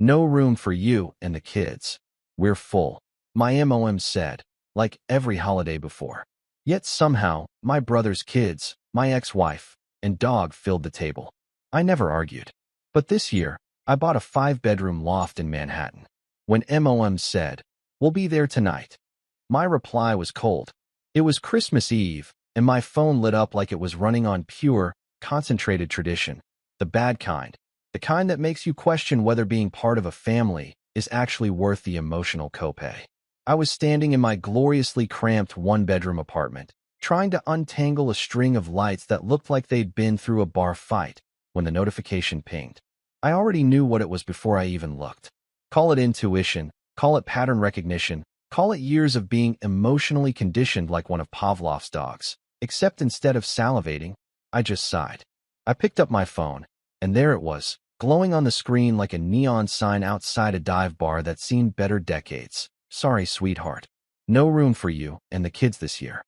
No room for you and the kids. We're full. My mom said, like every holiday before. Yet somehow, my brother's kids, my ex-wife, and dog filled the table. I never argued. But this year, I bought a 5-bedroom loft in Manhattan. When mom said, "We'll be there tonight," my reply was cold. It was Christmas Eve, and my phone lit up like it was running on pure, concentrated tradition. The bad kind. The kind that makes you question whether being part of a family is actually worth the emotional copay. I was standing in my gloriously cramped 1-bedroom apartment, trying to untangle a string of lights that looked like they'd been through a bar fight, when the notification pinged. I already knew what it was before I even looked. Call it intuition, call it pattern recognition, call it years of being emotionally conditioned like one of Pavlov's dogs. Except instead of salivating, I just sighed. I picked up my phone, and there it was, glowing on the screen like a neon sign outside a dive bar that's seen better decades. "Sorry, sweetheart. No room for you and the kids this year."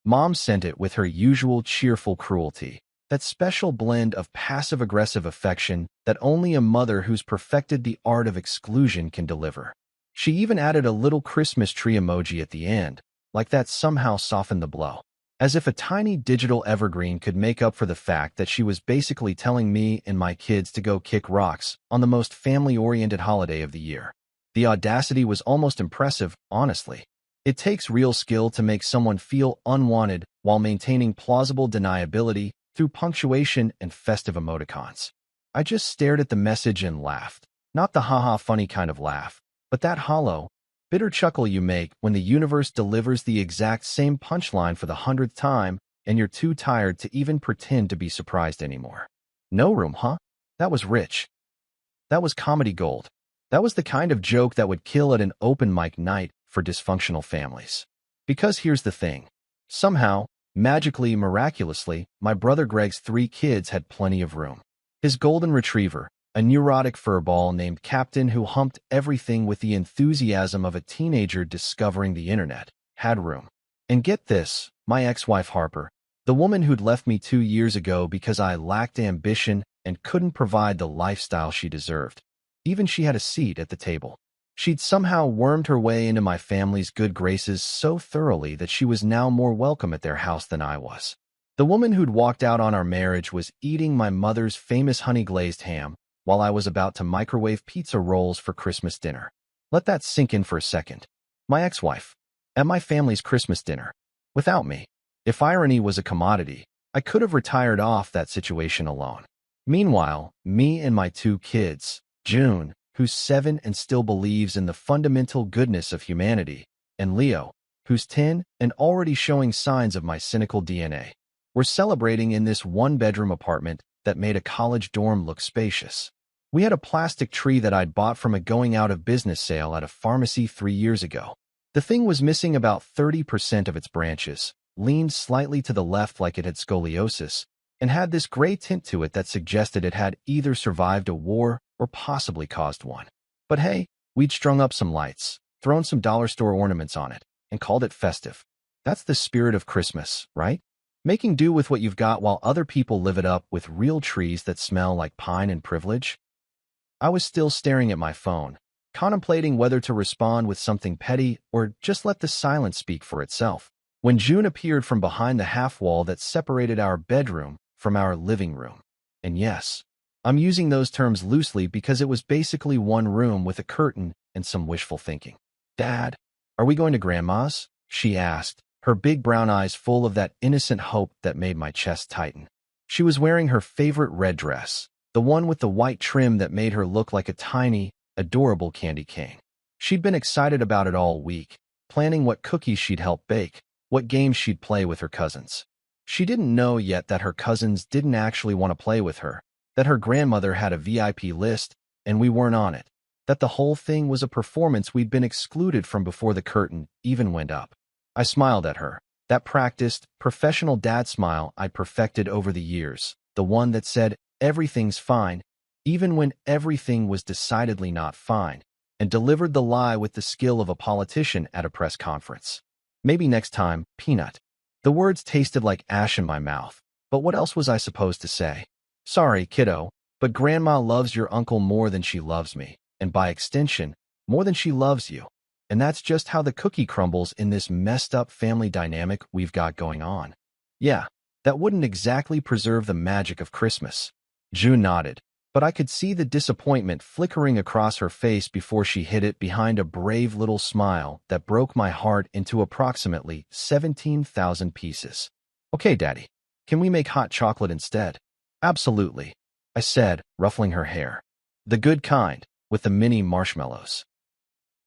Mom sent it with her usual cheerful cruelty, that special blend of passive-aggressive affection that only a mother who's perfected the art of exclusion can deliver. She even added a little Christmas tree emoji at the end, like that somehow softened the blow. As if a tiny digital evergreen could make up for the fact that she was basically telling me and my kids to go kick rocks on the most family-oriented holiday of the year. The audacity was almost impressive, honestly. It takes real skill to make someone feel unwanted while maintaining plausible deniability through punctuation and festive emoticons. I just stared at the message and laughed. Not the haha funny kind of laugh, but that hollow, bitter chuckle you make when the universe delivers the exact same punchline for the 100th time and you're too tired to even pretend to be surprised anymore. No room, huh? That was rich. That was comedy gold. That was the kind of joke that would kill at an open mic night for dysfunctional families. Because here's the thing. Somehow, magically, miraculously, my brother Greg's 3 kids had plenty of room. His golden retriever, a neurotic furball named Captain who humped everything with the enthusiasm of a teenager discovering the internet, had room. And get this, my ex-wife Harper, the woman who'd left me 2 years ago because I lacked ambition and couldn't provide the lifestyle she deserved. Even she had a seat at the table. She'd somehow wormed her way into my family's good graces so thoroughly that she was now more welcome at their house than I was. The woman who'd walked out on our marriage was eating my mother's famous honey-glazed ham while I was about to microwave pizza rolls for Christmas dinner. Let that sink in for a second. My ex-wife, at my family's Christmas dinner, without me. If irony was a commodity, I could have retired off that situation alone. Meanwhile, me and my 2 kids, June, who's 7 and still believes in the fundamental goodness of humanity, and Leo, who's 10 and already showing signs of my cynical DNA, were celebrating in this 1-bedroom apartment that made a college dorm look spacious. We had a plastic tree that I'd bought from a going-out-of-business sale at a pharmacy 3 years ago. The thing was missing about 30% of its branches, leaned slightly to the left like it had scoliosis, and had this gray tint to it that suggested it had either survived a war or possibly caused one. But hey, we'd strung up some lights, thrown some dollar store ornaments on it, and called it festive. That's the spirit of Christmas, right? Making do with what you've got while other people live it up with real trees that smell like pine and privilege. I was still staring at my phone, contemplating whether to respond with something petty or just let the silence speak for itself, when June appeared from behind the half-wall that separated our bedroom from our living room. And yes, I'm using those terms loosely because it was basically one room with a curtain and some wishful thinking. "Dad, are we going to Grandma's?" she asked, her big brown eyes full of that innocent hope that made my chest tighten. She was wearing her favorite red dress, the one with the white trim that made her look like a tiny, adorable candy cane. She'd been excited about it all week, planning what cookies she'd help bake, what games she'd play with her cousins. She didn't know yet that her cousins didn't actually want to play with her, that her grandmother had a VIP list and we weren't on it, that the whole thing was a performance we'd been excluded from before the curtain even went up. I smiled at her, that practiced, professional dad smile I'd perfected over the years, the one that said, "Everything's fine," even when everything was decidedly not fine, and delivered the lie with the skill of a politician at a press conference. Maybe next time, peanut. The words tasted like ash in my mouth, but what else was I supposed to say? "Sorry, kiddo, but Grandma loves your uncle more than she loves me," and by extension, more than she loves you. And that's just how the cookie crumbles in this messed up family dynamic we've got going on. Yeah, that wouldn't exactly preserve the magic of Christmas. June nodded, but I could see the disappointment flickering across her face before she hid it behind a brave little smile that broke my heart into approximately 17,000 pieces. Okay, Daddy, can we make hot chocolate instead? Absolutely, I said, ruffling her hair. The good kind, with the mini marshmallows.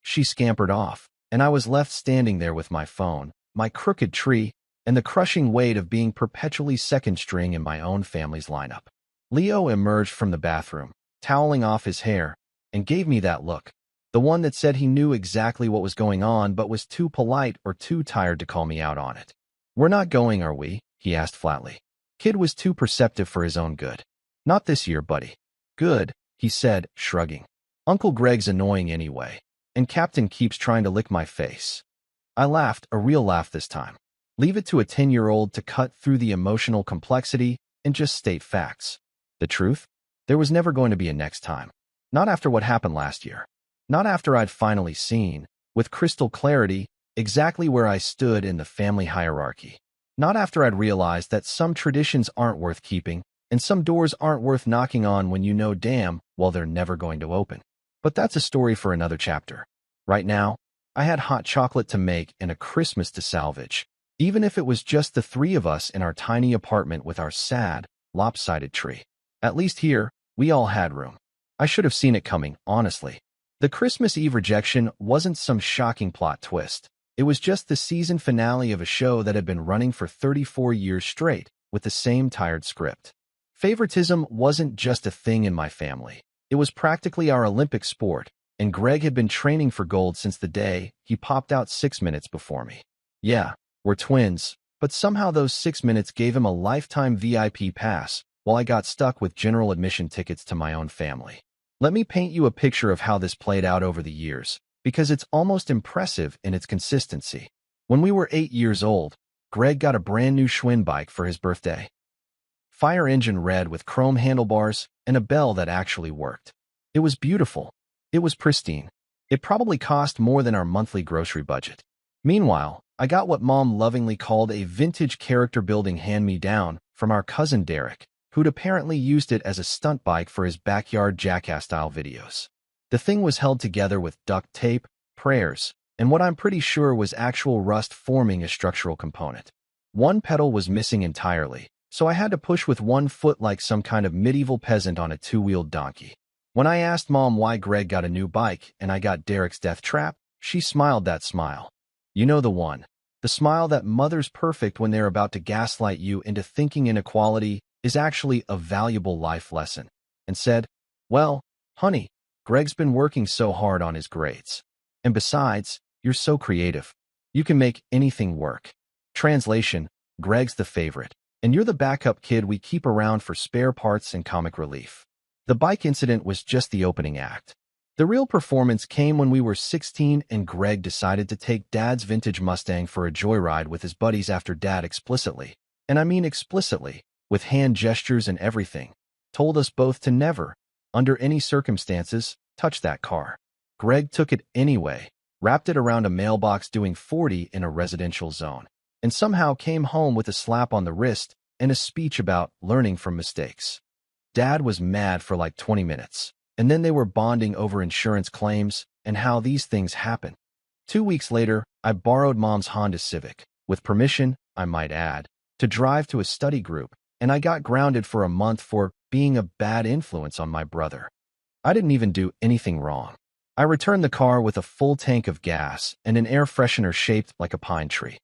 She scampered off, and I was left standing there with my phone, my crooked tree, and the crushing weight of being perpetually second string in my own family's lineup. Leo emerged from the bathroom, toweling off his hair, and gave me that look, the one that said he knew exactly what was going on but was too polite or too tired to call me out on it. We're not going, are we? He asked flatly. Kid was too perceptive for his own good. Not this year, buddy. Good, he said, shrugging. Uncle Greg's annoying anyway, and Captain keeps trying to lick my face. I laughed, a real laugh this time. Leave it to a 10-year-old to cut through the emotional complexity and just state facts. The truth? There was never going to be a next time. Not after what happened last year. Not after I'd finally seen, with crystal clarity, exactly where I stood in the family hierarchy. Not after I'd realized that some traditions aren't worth keeping and some doors aren't worth knocking on when you know damn well they're never going to open. But that's a story for another chapter. Right now, I had hot chocolate to make and a Christmas to salvage, even if it was just the three of us in our tiny apartment with our sad, lopsided tree. At least here, we all had room. I should have seen it coming, honestly. The Christmas Eve rejection wasn't some shocking plot twist. It was just the season finale of a show that had been running for 34 years straight, with the same tired script. Favoritism wasn't just a thing in my family. It was practically our Olympic sport, and Greg had been training for gold since the day he popped out 6 minutes before me. Yeah, we're twins, but somehow those 6 minutes gave him a lifetime VIP pass, while I got stuck with general admission tickets to my own family. Let me paint you a picture of how this played out over the years, because it's almost impressive in its consistency. When we were 8 years old, Greg got a brand new Schwinn bike for his birthday. Fire engine red with chrome handlebars and a bell that actually worked. It was beautiful. It was pristine. It probably cost more than our monthly grocery budget. Meanwhile, I got what Mom lovingly called a vintage character-building hand-me-down from our cousin Derek, who'd apparently used it as a stunt bike for his backyard jackass-style videos. The thing was held together with duct tape, prayers, and what I'm pretty sure was actual rust forming a structural component. One pedal was missing entirely, so I had to push with one foot like some kind of medieval peasant on a two-wheeled donkey. When I asked Mom why Greg got a new bike and I got Derek's death trap, she smiled that smile. You know the one. The smile that mothers perfect when they're about to gaslight you into thinking inequality is actually a valuable life lesson, and said, well, honey, Greg's been working so hard on his grades. And besides, you're so creative. You can make anything work. Translation, Greg's the favorite, and you're the backup kid we keep around for spare parts and comic relief. The bike incident was just the opening act. The real performance came when we were 16 and Greg decided to take Dad's vintage Mustang for a joyride with his buddies after Dad explicitly, and I mean explicitly, with hand gestures and everything, told us both to never, under any circumstances, touch that car. Greg took it anyway, wrapped it around a mailbox doing 40 in a residential zone, and somehow came home with a slap on the wrist and a speech about learning from mistakes. Dad was mad for like 20 minutes, and then they were bonding over insurance claims and how these things happen. 2 weeks later, I borrowed Mom's Honda Civic, with permission, I might add, to drive to a study group, and I got grounded for a month for being a bad influence on my brother. I didn't even do anything wrong. I returned the car with a full tank of gas and an air freshener shaped like a pine tree.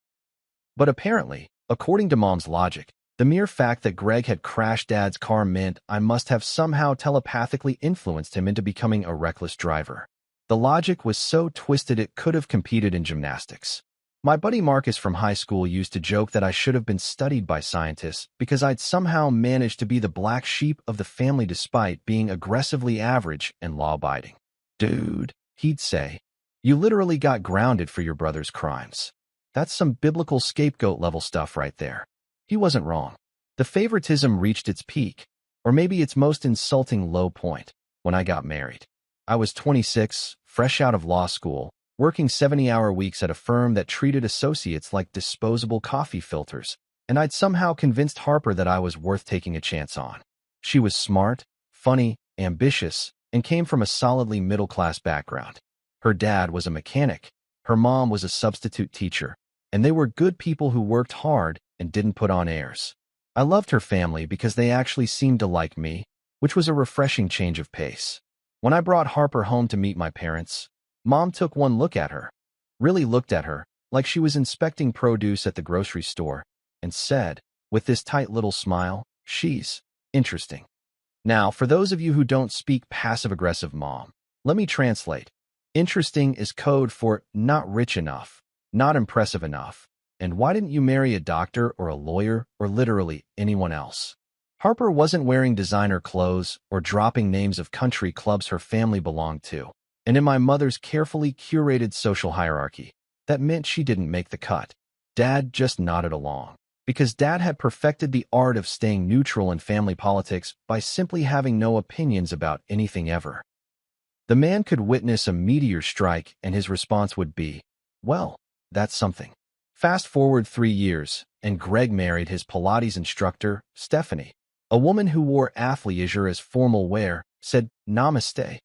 But apparently, according to Mom's logic, the mere fact that Greg had crashed Dad's car meant I must have somehow telepathically influenced him into becoming a reckless driver. The logic was so twisted it could have competed in gymnastics. My buddy Marcus from high school used to joke that I should have been studied by scientists because I'd somehow managed to be the black sheep of the family despite being aggressively average and law-abiding. Dude, he'd say, you literally got grounded for your brother's crimes. That's some biblical scapegoat-level stuff right there. He wasn't wrong. The favoritism reached its peak, or maybe its most insulting low point, when I got married. I was 26, fresh out of law school, working 70-hour weeks at a firm that treated associates like disposable coffee filters, and I'd somehow convinced Harper that I was worth taking a chance on. She was smart, funny, ambitious, and came from a solidly middle-class background. Her dad was a mechanic, her mom was a substitute teacher, and they were good people who worked hard and didn't put on airs. I loved her family because they actually seemed to like me, which was a refreshing change of pace. When I brought Harper home to meet my parents, Mom took one look at her, really looked at her, like she was inspecting produce at the grocery store, and said, with this tight little smile, "She's interesting." Now, for those of you who don't speak passive-aggressive Mom, let me translate. Interesting is code for not rich enough, not impressive enough, and why didn't you marry a doctor or a lawyer or literally anyone else? Harper wasn't wearing designer clothes or dropping names of country clubs her family belonged to, and in my mother's carefully curated social hierarchy, that meant she didn't make the cut. Dad just nodded along, because Dad had perfected the art of staying neutral in family politics by simply having no opinions about anything ever. The man could witness a meteor strike and his response would be, "Well, that's something." Fast forward 3 years, and Greg married his Pilates instructor, Stephanie, a woman who wore athleisure as formal wear, said namaste,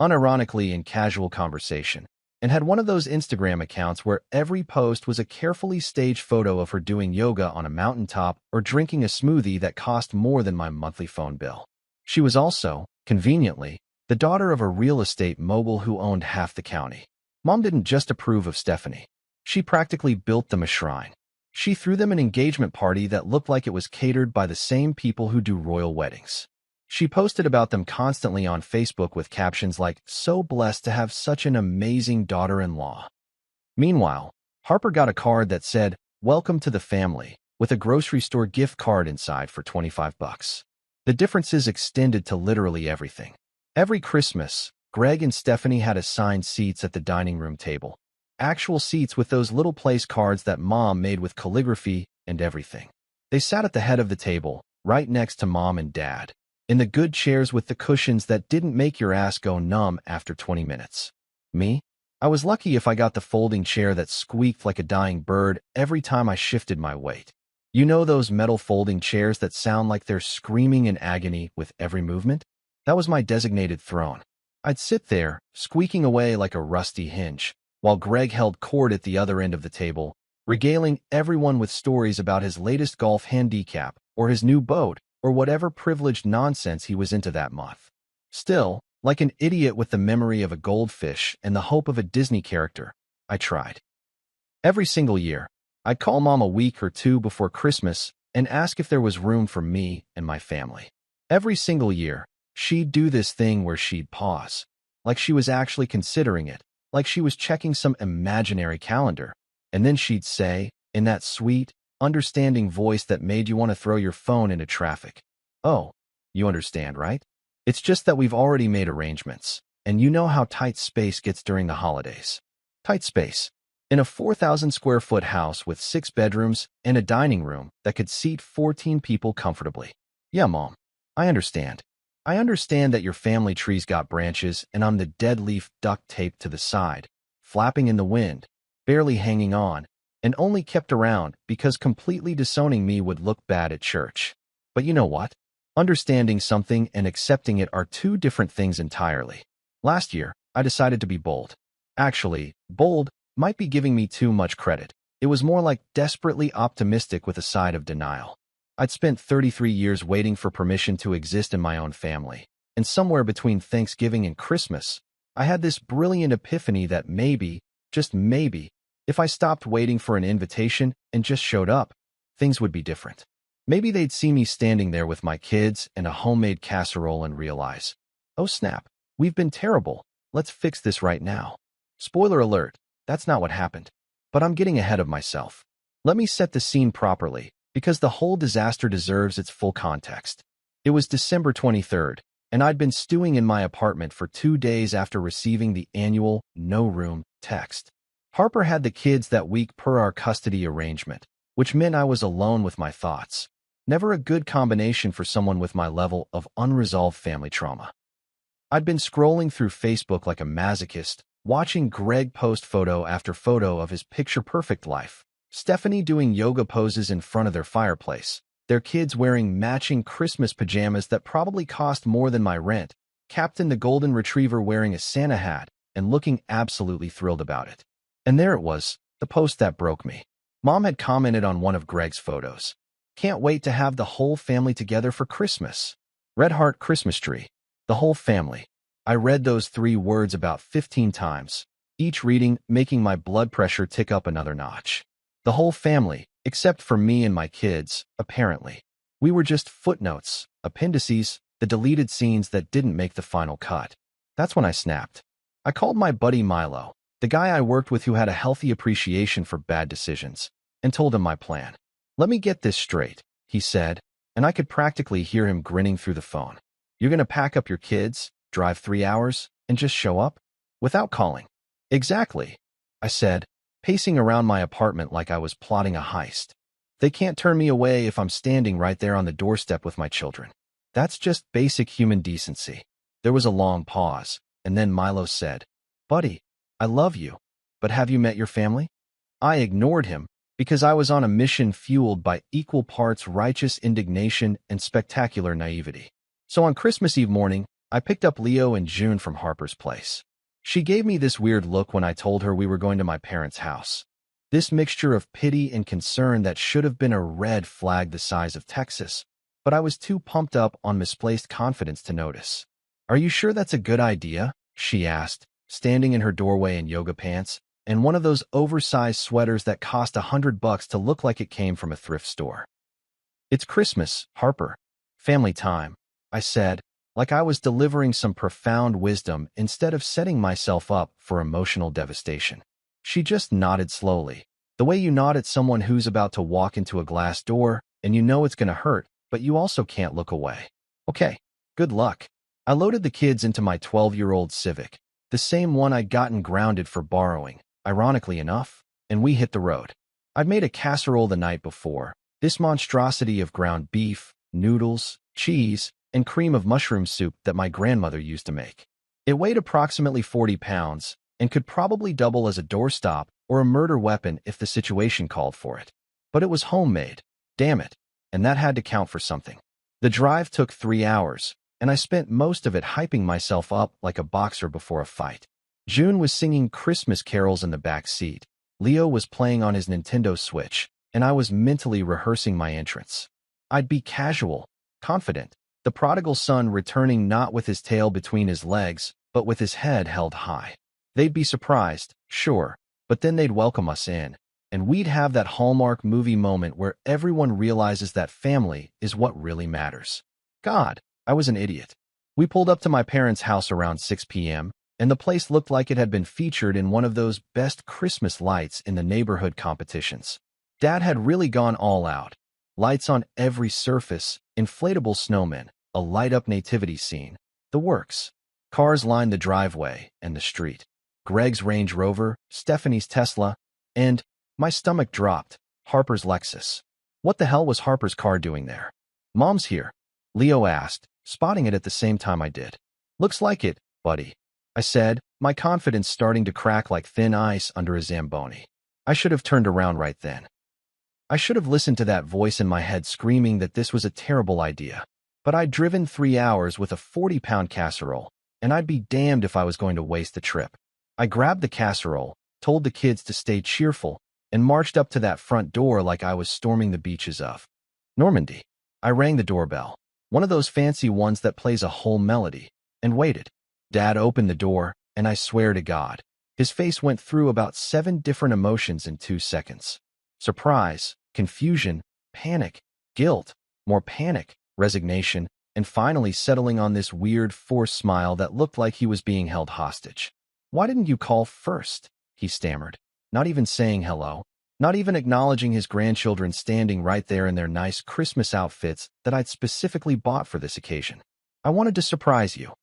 unironically in casual conversation, and had one of those Instagram accounts where every post was a carefully staged photo of her doing yoga on a mountaintop or drinking a smoothie that cost more than my monthly phone bill. She was also, conveniently, the daughter of a real estate mogul who owned half the county. Mom didn't just approve of Stephanie. She practically built them a shrine. She threw them an engagement party that looked like it was catered by the same people who do royal weddings. She posted about them constantly on Facebook with captions like, "So blessed to have such an amazing daughter-in-law." Meanwhile, Harper got a card that said, "Welcome to the family," with a grocery store gift card inside for $25. The differences extended to literally everything. Every Christmas, Greg and Stephanie had assigned seats at the dining room table. Actual seats with those little place cards that Mom made with calligraphy and everything. They sat at the head of the table, right next to Mom and Dad, in the good chairs with the cushions that didn't make your ass go numb after 20 minutes. Me? I was lucky if I got the folding chair that squeaked like a dying bird every time I shifted my weight. You know those metal folding chairs that sound like they're screaming in agony with every movement? That was my designated throne. I'd sit there, squeaking away like a rusty hinge, while Greg held court at the other end of the table, regaling everyone with stories about his latest golf handicap or his new boat or whatever privileged nonsense he was into that month. Still, like an idiot with the memory of a goldfish and the hope of a Disney character, I tried. Every single year, I'd call Mom a week or two before Christmas and ask if there was room for me and my family. Every single year, she'd do this thing where she'd pause, like she was actually considering it, like she was checking some imaginary calendar, and then she'd say, in that sweet, understanding voice that made you want to throw your phone into traffic, "Oh, you understand, right? It's just that we've already made arrangements, and you know how tight space gets during the holidays." Tight space. In a 4,000-square-foot house with 6 bedrooms and a dining room that could seat 14 people comfortably. Yeah, Mom, I understand. I understand that your family tree's got branches and I'm the dead leaf duct taped to the side, flapping in the wind, barely hanging on, and only kept around because completely disowning me would look bad at church. But you know what? Understanding something and accepting it are two different things entirely. Last year, I decided to be bold. Actually, bold might be giving me too much credit. It was more like desperately optimistic with a side of denial. I'd spent 33 years waiting for permission to exist in my own family, and somewhere between Thanksgiving and Christmas, I had this brilliant epiphany that maybe, just maybe, if I stopped waiting for an invitation and just showed up, things would be different. Maybe they'd see me standing there with my kids and a homemade casserole and realize, "Oh snap, we've been terrible, let's fix this right now." Spoiler alert, that's not what happened. But I'm getting ahead of myself. Let me set the scene properly, because the whole disaster deserves its full context. It was December 23rd, and I'd been stewing in my apartment for 2 days after receiving the annual "no room" text. Harper had the kids that week per our custody arrangement, which meant I was alone with my thoughts. Never a good combination for someone with my level of unresolved family trauma. I'd been scrolling through Facebook like a masochist, watching Greg post photo after photo of his picture-perfect life. Stephanie doing yoga poses in front of their fireplace, their kids wearing matching Christmas pajamas that probably cost more than my rent, Captain the Golden Retriever wearing a Santa hat and looking absolutely thrilled about it. And there it was, the post that broke me. Mom had commented on one of Greg's photos. "Can't wait to have the whole family together for Christmas. Red Heart Christmas Tree. The whole family." I read those 3 words about 15 times, each reading making my blood pressure tick up another notch. The whole family, except for me and my kids, apparently. We were just footnotes, appendices, the deleted scenes that didn't make the final cut. That's when I snapped. I called my buddy Milo, the guy I worked with who had a healthy appreciation for bad decisions, and told him my plan. "Let me get this straight," he said, and I could practically hear him grinning through the phone. "You're gonna pack up your kids, drive 3 hours, and just show up? Without calling?" "Exactly," I said, pacing around my apartment like I was plotting a heist. "They can't turn me away if I'm standing right there on the doorstep with my children. That's just basic human decency." There was a long pause, and then Milo said, "Buddy, I love you, but have you met your family?" I ignored him because I was on a mission fueled by equal parts righteous indignation and spectacular naivety. So on Christmas Eve morning, I picked up Leo and June from Harper's place. She gave me this weird look when I told her we were going to my parents' house. This mixture of pity and concern that should have been a red flag the size of Texas, but I was too pumped up on misplaced confidence to notice. "Are you sure that's a good idea?" she asked, standing in her doorway in yoga pants and one of those oversized sweaters that cost $100 to look like it came from a thrift store. "It's Christmas, Harper. Family time," I said, like I was delivering some profound wisdom instead of setting myself up for emotional devastation. She just nodded slowly, the way you nod at someone who's about to walk into a glass door and you know it's gonna hurt, but you also can't look away. "Okay, good luck." I loaded the kids into my 12-year-old Civic, the same one I'd gotten grounded for borrowing, ironically enough, and we hit the road. I'd made a casserole the night before, this monstrosity of ground beef, noodles, cheese, and cream of mushroom soup that my grandmother used to make. It weighed approximately 40 pounds and could probably double as a doorstop or a murder weapon if the situation called for it. But it was homemade, damn it, and that had to count for something. The drive took 3 hours, and I spent most of it hyping myself up like a boxer before a fight. June was singing Christmas carols in the back seat. Leo was playing on his Nintendo Switch, and I was mentally rehearsing my entrance. I'd be casual, confident, the prodigal son returning not with his tail between his legs, but with his head held high. They'd be surprised, sure, but then they'd welcome us in, and we'd have that Hallmark movie moment where everyone realizes that family is what really matters. God, I was an idiot. We pulled up to my parents' house around 6 p.m., and the place looked like it had been featured in one of those best Christmas lights in the neighborhood competitions. Dad had really gone all out. Lights on every surface, inflatable snowmen, a light-up nativity scene, the works. Cars lined the driveway and the street. Greg's Range Rover, Stephanie's Tesla, and, my stomach dropped, Harper's Lexus. What the hell was Harper's car doing there? "Mom's here," Leo asked, spotting it at the same time I did. "Looks like it, buddy," I said, my confidence starting to crack like thin ice under a Zamboni. I should have turned around right then. I should have listened to that voice in my head screaming that this was a terrible idea. But I'd driven 3 hours with a 40-pound casserole, and I'd be damned if I was going to waste the trip. I grabbed the casserole, told the kids to stay cheerful, and marched up to that front door like I was storming the beaches of Normandy. I rang the doorbell, one of those fancy ones that plays a whole melody, and waited. Dad opened the door, and I swear to God, his face went through about 7 different emotions in 2 seconds. Surprise, confusion, panic, guilt, more panic, resignation, and finally settling on this weird forced smile that looked like he was being held hostage. "Why didn't you call first?" he stammered, not even saying hello, not even acknowledging his grandchildren standing right there in their nice Christmas outfits that I'd specifically bought for this occasion. "I wanted to surprise you,"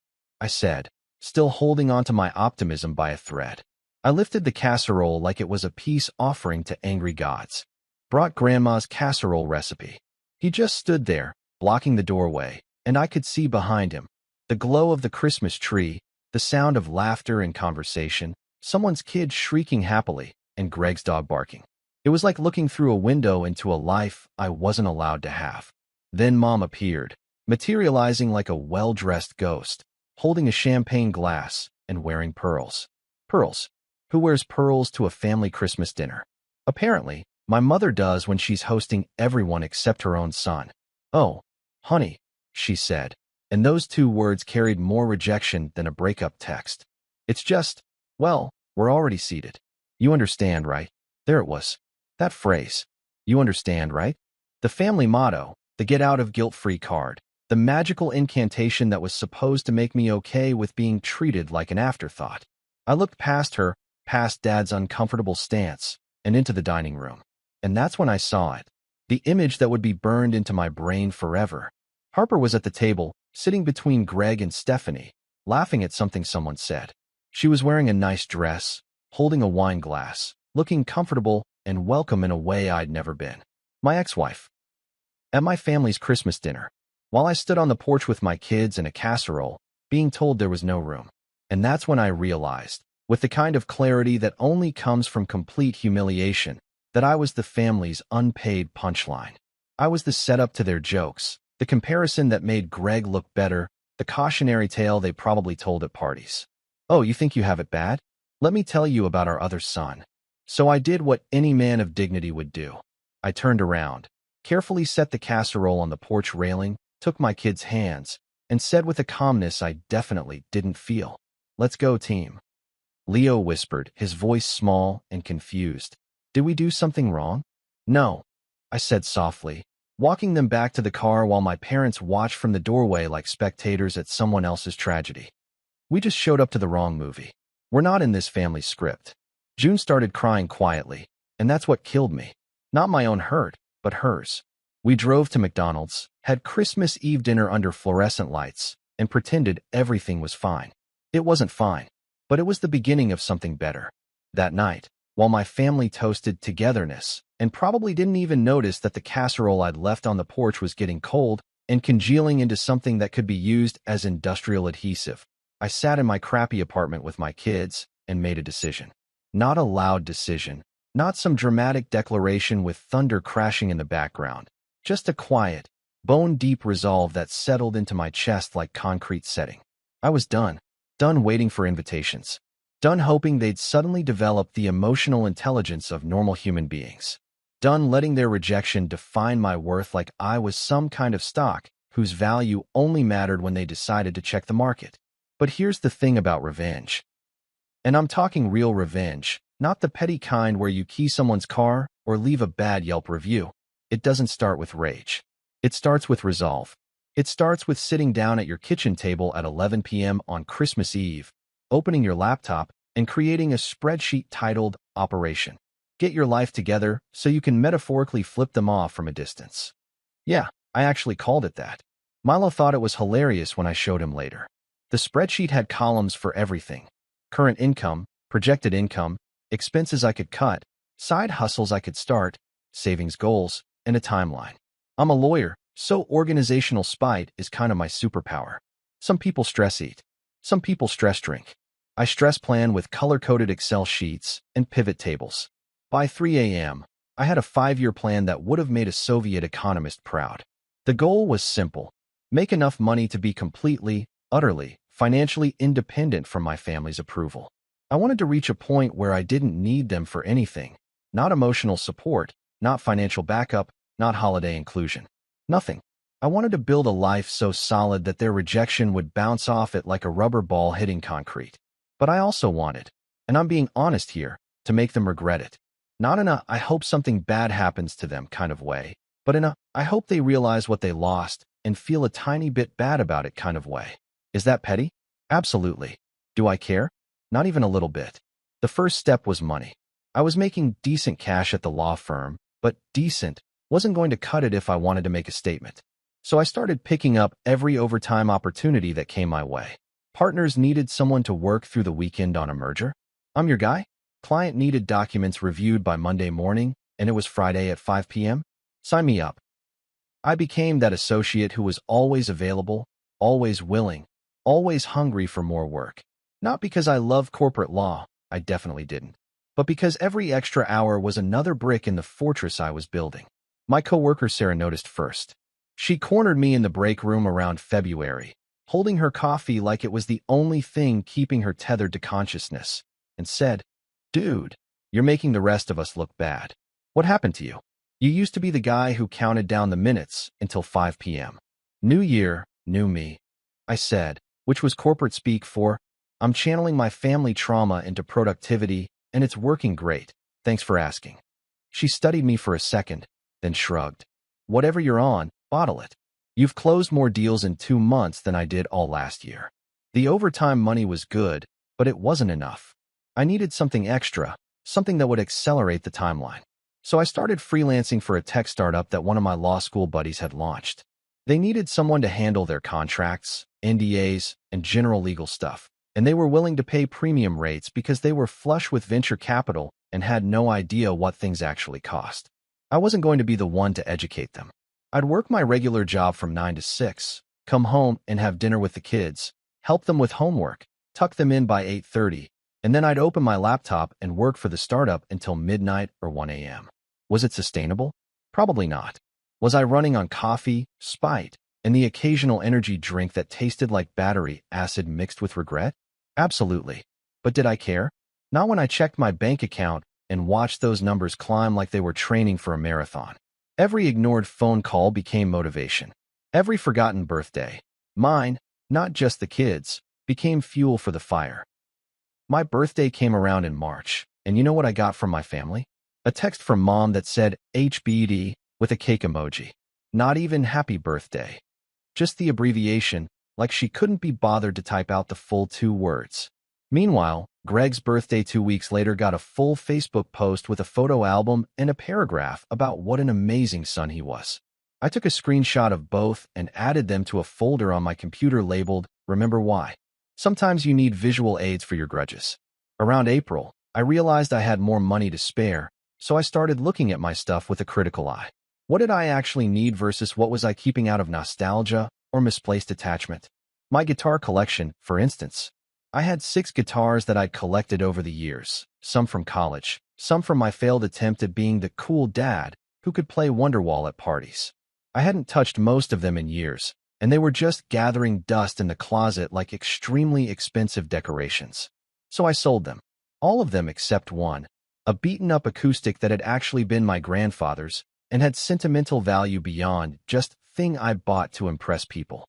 I said, still holding on to my optimism by a thread. I lifted the casserole like it was a peace offering to angry gods. Brought Grandma's casserole recipe. He just stood there, blocking the doorway, and I could see behind him, The glow of the Christmas tree, the sound of laughter and conversation, someone's kid shrieking happily, and Greg's dog barking. It was like looking through a window into a life I wasn't allowed to have. Then Mom appeared, materializing like a well-dressed ghost, holding a champagne glass and wearing pearls. Pearls. Who wears pearls to a family Christmas dinner? Apparently, my mother does when she's hosting everyone except her own son. "Oh, honey," she said, and those two words carried more rejection than a breakup text. "It's just, well, we're already seated. You understand, right?" There it was. That phrase. You understand, right? The family motto, the get-out-of-guilt-free card, the magical incantation that was supposed to make me okay with being treated like an afterthought. I looked past her, past Dad's uncomfortable stance, and into the dining room. And that's when I saw it. The image that would be burned into my brain forever. Harper was at the table, sitting between Greg and Stephanie, laughing at something someone said. She was wearing a nice dress, holding a wine glass, looking comfortable and welcome in a way I'd never been. My ex-wife. At my family's Christmas dinner, while I stood on the porch with my kids and a casserole, being told there was no room. And that's when I realized, with the kind of clarity that only comes from complete humiliation, that I was the family's unpaid punchline. I was the setup to their jokes, the comparison that made Greg look better, the cautionary tale they probably told at parties. "Oh, you think you have it bad? Let me tell you about our other son." So I did what any man of dignity would do. I turned around, carefully set the casserole on the porch railing, took my kid's hands, and said with a calmness I definitely didn't feel, "Let's go, team." Leo whispered, his voice small and confused. "Did we do something wrong?" "No," I said softly, walking them back to the car while my parents watched from the doorway like spectators at someone else's tragedy. "We just showed up to the wrong movie. We're not in this family script." June started crying quietly, and that's what killed me. Not my own hurt, but hers. We drove to McDonald's, had Christmas Eve dinner under fluorescent lights, and pretended everything was fine. It wasn't fine, but it was the beginning of something better. That night, while my family toasted togetherness, and probably didn't even notice that the casserole I'd left on the porch was getting cold and congealing into something that could be used as industrial adhesive, I sat in my crappy apartment with my kids and made a decision. Not a loud decision, not some dramatic declaration with thunder crashing in the background, just a quiet, bone-deep resolve that settled into my chest like concrete setting. I was done. Done waiting for invitations. Done hoping they'd suddenly develop the emotional intelligence of normal human beings. Done letting their rejection define my worth like I was some kind of stock whose value only mattered when they decided to check the market. But here's the thing about revenge. And I'm talking real revenge, not the petty kind where you key someone's car or leave a bad Yelp review. It doesn't start with rage. It starts with resolve. It starts with sitting down at your kitchen table at 11 p.m. on Christmas Eve, opening your laptop, and creating a spreadsheet titled Operation. Get your life together so you can metaphorically flip them off from a distance. Yeah, I actually called it that. Milo thought it was hilarious when I showed him later. The spreadsheet had columns for everything. Current income, projected income, expenses I could cut, side hustles I could start, savings goals, and a timeline. I'm a lawyer, so organizational spite is kind of my superpower. Some people stress eat. Some people stress drink. I stress plan with color-coded Excel sheets and pivot tables. By 3 a.m., I had a 5-year plan that would have made a Soviet economist proud. The goal was simple. Make enough money to be completely, utterly, financially independent from my family's approval. I wanted to reach a point where I didn't need them for anything. Not emotional support, not financial backup, not holiday inclusion. Nothing. I wanted to build a life so solid that their rejection would bounce off it like a rubber ball hitting concrete. But I also wanted, and I'm being honest here, to make them regret it. Not in a "I hope something bad happens to them" kind of way, but in a "I hope they realize what they lost and feel a tiny bit bad about it" kind of way. Is that petty? Absolutely. Do I care? Not even a little bit. The first step was money. I was making decent cash at the law firm, but decent wasn't going to cut it if I wanted to make a statement. So I started picking up every overtime opportunity that came my way. Partners needed someone to work through the weekend on a merger. I'm your guy. Client needed documents reviewed by Monday morning, and it was Friday at 5 p.m. Sign me up. I became that associate who was always available, always willing, always hungry for more work. Not because I love corporate law, I definitely didn't, but because every extra hour was another brick in the fortress I was building. My coworker Sarah noticed first. She cornered me in the break room around February, holding her coffee like it was the only thing keeping her tethered to consciousness, and said, "Dude, you're making the rest of us look bad. What happened to you? You used to be the guy who counted down the minutes until 5 p.m. New year, new me," I said, which was corporate speak for, "I'm channeling my family trauma into productivity, and it's working great. Thanks for asking." She studied me for a second, then shrugged. "Whatever you're on, bottle it. You've closed more deals in 2 months than I did all last year." The overtime money was good, but it wasn't enough. I needed something extra, something that would accelerate the timeline. So I started freelancing for a tech startup that one of my law school buddies had launched. They needed someone to handle their contracts, NDAs, and general legal stuff, and they were willing to pay premium rates because they were flush with venture capital and had no idea what things actually cost. I wasn't going to be the one to educate them. I'd work my regular job from 9 to 6, come home and have dinner with the kids, help them with homework, tuck them in by 8:30, and then I'd open my laptop and work for the startup until midnight or 1 a.m. Was it sustainable? Probably not. Was I running on coffee, spite, and the occasional energy drink that tasted like battery acid mixed with regret? Absolutely. But did I care? Not when I checked my bank account and watched those numbers climb like they were training for a marathon. Every ignored phone call became motivation. Every forgotten birthday, mine, not just the kids, became fuel for the fire. My birthday came around in March, and you know what I got from my family? A text from mom that said HBD with a cake emoji. Not even happy birthday. Just the abbreviation, like she couldn't be bothered to type out the full 2 words. Meanwhile, Greg's birthday 2 weeks later got a full Facebook post with a photo album and a paragraph about what an amazing son he was. I took a screenshot of both and added them to a folder on my computer labeled "Remember Why." Sometimes you need visual aids for your grudges. Around April, I realized I had more money to spare, so I started looking at my stuff with a critical eye. What did I actually need versus what was I keeping out of nostalgia or misplaced attachment? My guitar collection, for instance. I had 6 guitars that I'd collected over the years, some from college, some from my failed attempt at being the cool dad who could play Wonderwall at parties. I hadn't touched most of them in years, and they were just gathering dust in the closet like extremely expensive decorations. So I sold them. All of them except one, a beaten-up acoustic that had actually been my grandfather's and had sentimental value beyond just thing I bought to impress people.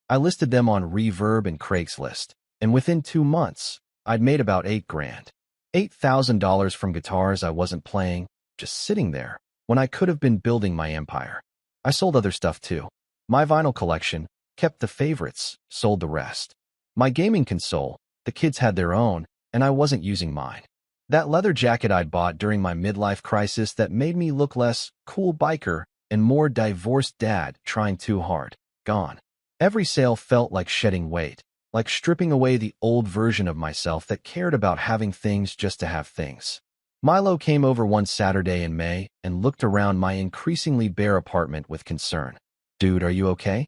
I listed them on Reverb and Craigslist, and within 2 months, I'd made about $8,000. $8,000 from guitars I wasn't playing, just sitting there, when I could have been building my empire. I sold other stuff too. My vinyl collection, kept the favorites, sold the rest. My gaming console, the kids had their own, and I wasn't using mine. That leather jacket I'd bought during my midlife crisis that made me look less cool biker and more divorced dad trying too hard, gone. Every sale felt like shedding weight, like stripping away the old version of myself that cared about having things just to have things. Milo came over one Saturday in May and looked around my increasingly bare apartment with concern. "Dude, are you okay?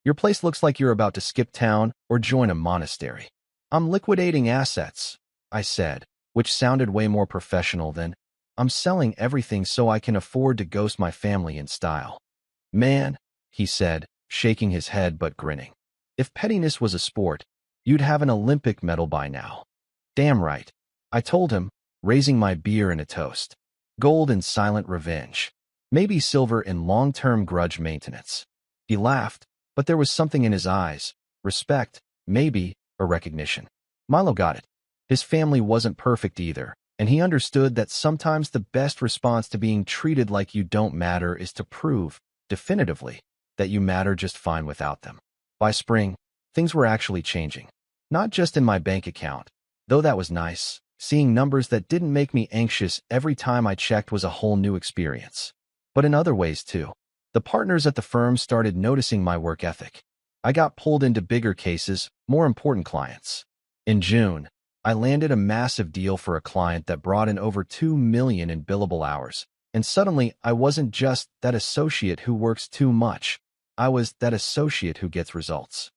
Your place looks like you're about to skip town or join a monastery." "I'm liquidating assets," I said, which sounded way more professional than, "I'm selling everything so I can afford to ghost my family in style." "Man," he said, shaking his head but grinning. "If pettiness was a sport, you'd have an Olympic medal by now." "Damn right," I told him, raising my beer in a toast. Gold in silent revenge. Maybe silver in long-term grudge maintenance. He laughed, but there was something in his eyes. Respect, maybe, or recognition. Milo got it. His family wasn't perfect either, and he understood that sometimes the best response to being treated like you don't matter is to prove, definitively, that you matter just fine without them. By spring, things were actually changing. Not just in my bank account, though that was nice. Seeing numbers that didn't make me anxious every time I checked was a whole new experience. But in other ways too. The partners at the firm started noticing my work ethic. I got pulled into bigger cases, more important clients. In June, I landed a massive deal for a client that brought in over $2 million in billable hours. And suddenly, I wasn't just that associate who works too much. I was that associate who gets results.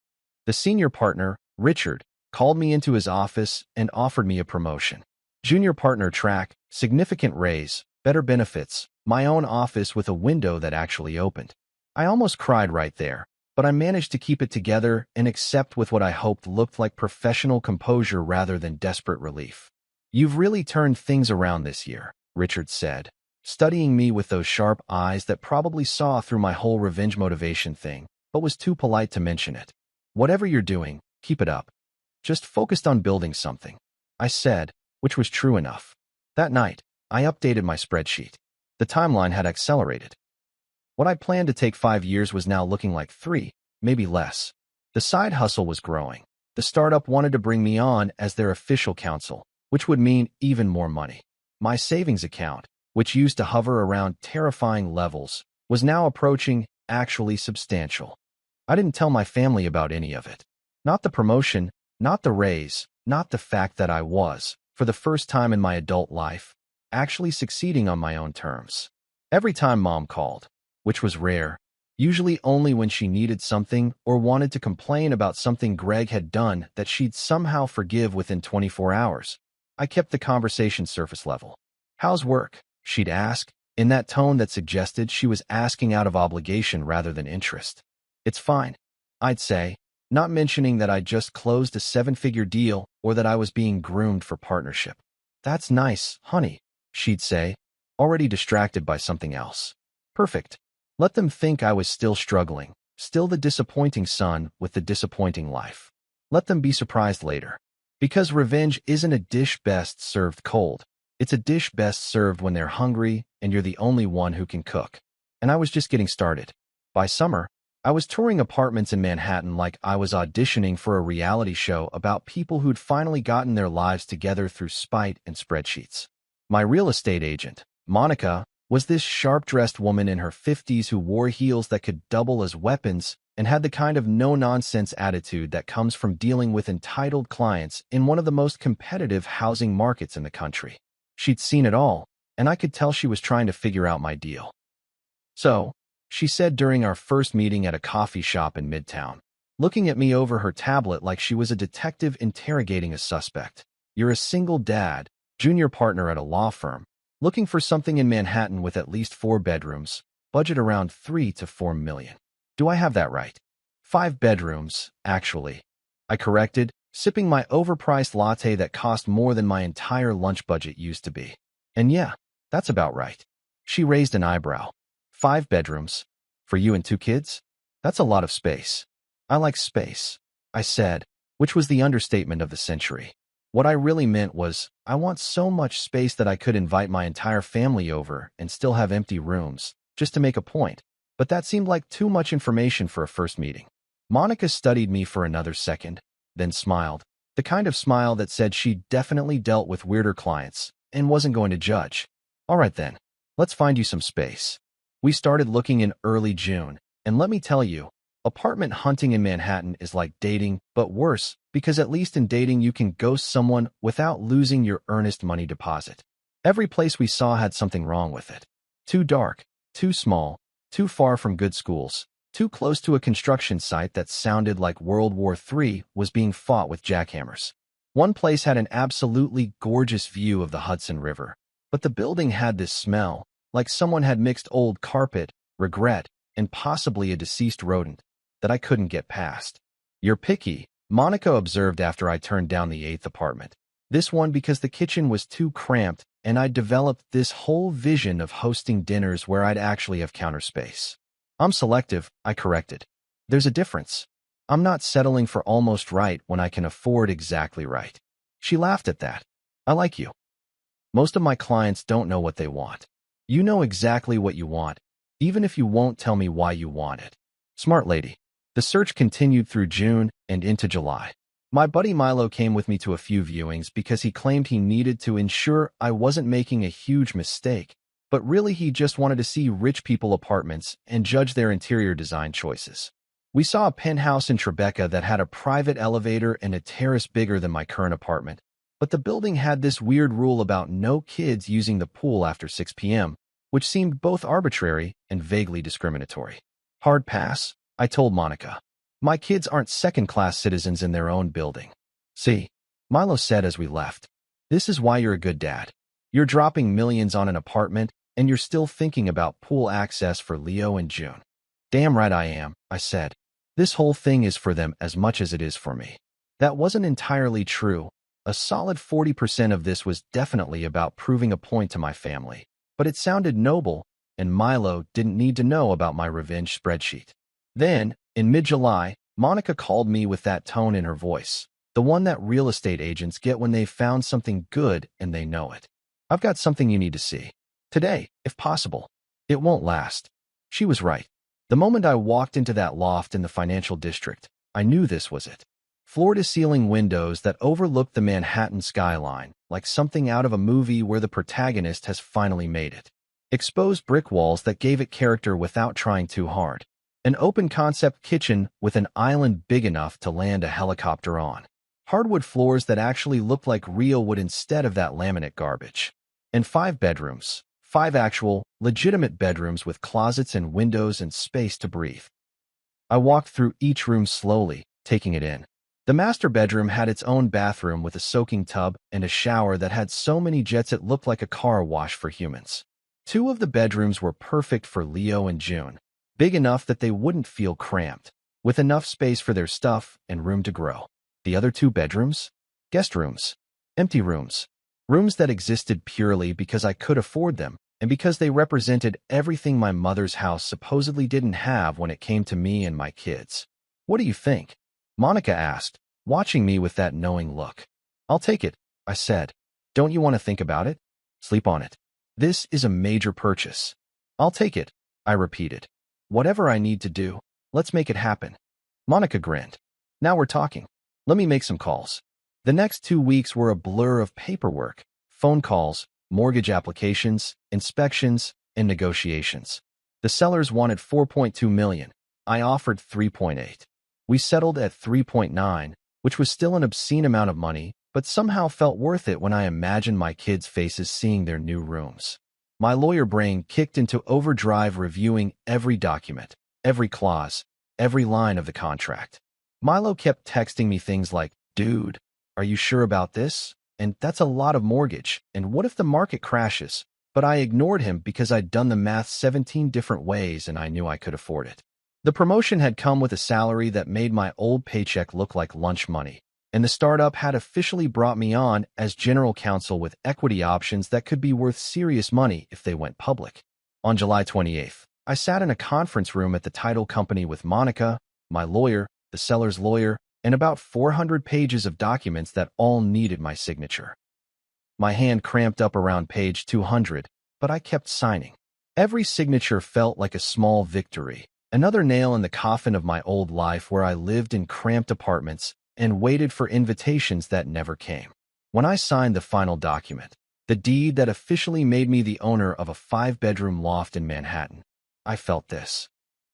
The senior partner, Richard, called me into his office and offered me a promotion. Junior partner track, significant raise, better benefits, my own office with a window that actually opened. I almost cried right there, but I managed to keep it together and accept with what I hoped looked like professional composure rather than desperate relief. You've really turned things around this year, Richard said, studying me with those sharp eyes that probably saw through my whole revenge motivation thing, but was too polite to mention it. Whatever you're doing, keep it up. Just focused on building something, I said, which was true enough. That night, I updated my spreadsheet. The timeline had accelerated. What I planned to take 5 years was now looking like 3, maybe less. The side hustle was growing. The startup wanted to bring me on as their official counsel, which would mean even more money. My savings account, which used to hover around terrifying levels, was now approaching actually substantial. I didn't tell my family about any of it. Not the promotion, not the raise, not the fact that I was, for the first time in my adult life, actually succeeding on my own terms. Every time Mom called, which was rare, usually only when she needed something or wanted to complain about something Greg had done that she'd somehow forgive within 24 hours, I kept the conversation surface level. "How's work?" she'd ask, in that tone that suggested she was asking out of obligation rather than interest. "It's fine," I'd say, not mentioning that I'd just closed a 7-figure deal or that I was being groomed for partnership. "That's nice, honey," she'd say, already distracted by something else. Perfect. Let them think I was still struggling, still the disappointing son with the disappointing life. Let them be surprised later. Because revenge isn't a dish best served cold. It's a dish best served when they're hungry and you're the only one who can cook. And I was just getting started. By summer, I was touring apartments in Manhattan like I was auditioning for a reality show about people who'd finally gotten their lives together through spite and spreadsheets. My real estate agent, Monica, was this sharp-dressed woman in her 50s who wore heels that could double as weapons and had the kind of no-nonsense attitude that comes from dealing with entitled clients in one of the most competitive housing markets in the country. She'd seen it all, and I could tell she was trying to figure out my deal. "So," she said during our first meeting at a coffee shop in Midtown, looking at me over her tablet like she was a detective interrogating a suspect, "you're a single dad, junior partner at a law firm, looking for something in Manhattan with at least 4 bedrooms, budget around 3 to 4 million. Do I have that right?" 5 bedrooms, actually, I corrected, sipping my overpriced latte that cost more than my entire lunch budget used to be. "And yeah, that's about right." She raised an eyebrow. 5 bedrooms? For you and 2 kids? That's a lot of space." "I like space," I said, which was the understatement of the century. What I really meant was, I want so much space that I could invite my entire family over and still have empty rooms, just to make a point. But that seemed like too much information for a first meeting. Monica studied me for another second, then smiled, the kind of smile that said she'd definitely dealt with weirder clients and wasn't going to judge. "All right then, let's find you some space." We started looking in early June, and let me tell you, apartment hunting in Manhattan is like dating, but worse, because at least in dating you can ghost someone without losing your earnest money deposit. Every place we saw had something wrong with it. Too dark, too small, too far from good schools, too close to a construction site that sounded like World War III was being fought with jackhammers. One place had an absolutely gorgeous view of the Hudson River, but the building had this smell, like someone had mixed old carpet, regret, and possibly a deceased rodent, that I couldn't get past. "You're picky," Monica observed after I turned down the 8th apartment. This one because the kitchen was too cramped and I'd developed this whole vision of hosting dinners where I'd actually have counter space. "I'm selective," I corrected. "There's a difference. I'm not settling for almost right when I can afford exactly right." She laughed at that. "I like you. Most of my clients don't know what they want. You know exactly what you want, even if you won't tell me why you want it." Smart lady. The search continued through June and into July. My buddy Milo came with me to a few viewings because he claimed he needed to ensure I wasn't making a huge mistake, but really he just wanted to see rich people apartments and judge their interior design choices. We saw a penthouse in Tribeca that had a private elevator and a terrace bigger than my current apartment, but the building had this weird rule about no kids using the pool after 6 p.m., which seemed both arbitrary and vaguely discriminatory. "Hard pass," I told Monica. My kids aren't second-class citizens in their own building. See, Milo said as we left. This is why you're a good dad. You're dropping millions on an apartment, and you're still thinking about pool access for Leo and June. Damn right I am, I said. This whole thing is for them as much as it is for me. That wasn't entirely true. A solid 40% of this was definitely about proving a point to my family. But it sounded noble, and Milo didn't need to know about my revenge spreadsheet. Then, in mid-July, Monica called me with that tone in her voice, the one that real estate agents get when they've found something good and they know it. I've got something you need to see. Today, if possible. It won't last. She was right. The moment I walked into that loft in the financial district, I knew this was it. Floor-to-ceiling windows that overlooked the Manhattan skyline, like something out of a movie where the protagonist has finally made it. Exposed brick walls that gave it character without trying too hard. An open-concept kitchen with an island big enough to land a helicopter on. Hardwood floors that actually looked like real wood instead of that laminate garbage. And 5 bedrooms. 5 actual, legitimate bedrooms with closets and windows and space to breathe. I walked through each room slowly, taking it in. The master bedroom had its own bathroom with a soaking tub and a shower that had so many jets it looked like a car wash for humans. 2 of the bedrooms were perfect for Leo and June, big enough that they wouldn't feel cramped, with enough space for their stuff and room to grow. The other 2 bedrooms? Guest rooms. Empty rooms. Rooms that existed purely because I could afford them, and because they represented everything my mother's house supposedly didn't have when it came to me and my kids. What do you think? Monica asked, watching me with that knowing look. I'll take it, I said. Don't you want to think about it? Sleep on it. This is a major purchase. I'll take it, I repeated. Whatever I need to do, let's make it happen. Monica grinned. Now we're talking. Let me make some calls. The next 2 weeks were a blur of paperwork, phone calls, mortgage applications, inspections, and negotiations. The sellers wanted $4.2 million. I offered $3.8. We settled at $3.9, which was still an obscene amount of money, but somehow felt worth it when I imagined my kids' faces seeing their new rooms. My lawyer brain kicked into overdrive reviewing every document, every clause, every line of the contract. Milo kept texting me things like, "Dude, are you sure about this? And that's a lot of mortgage, and what if the market crashes?" But I ignored him because I'd done the math 17 different ways and I knew I could afford it. The promotion had come with a salary that made my old paycheck look like lunch money, and the startup had officially brought me on as general counsel with equity options that could be worth serious money if they went public. On July 28th, I sat in a conference room at the title company with Monica, my lawyer, the seller's lawyer, and about 400 pages of documents that all needed my signature. My hand cramped up around page 200, but I kept signing. Every signature felt like a small victory, another nail in the coffin of my old life where I lived in cramped apartments and waited for invitations that never came. When I signed the final document, the deed that officially made me the owner of a 5-bedroom loft in Manhattan, I felt this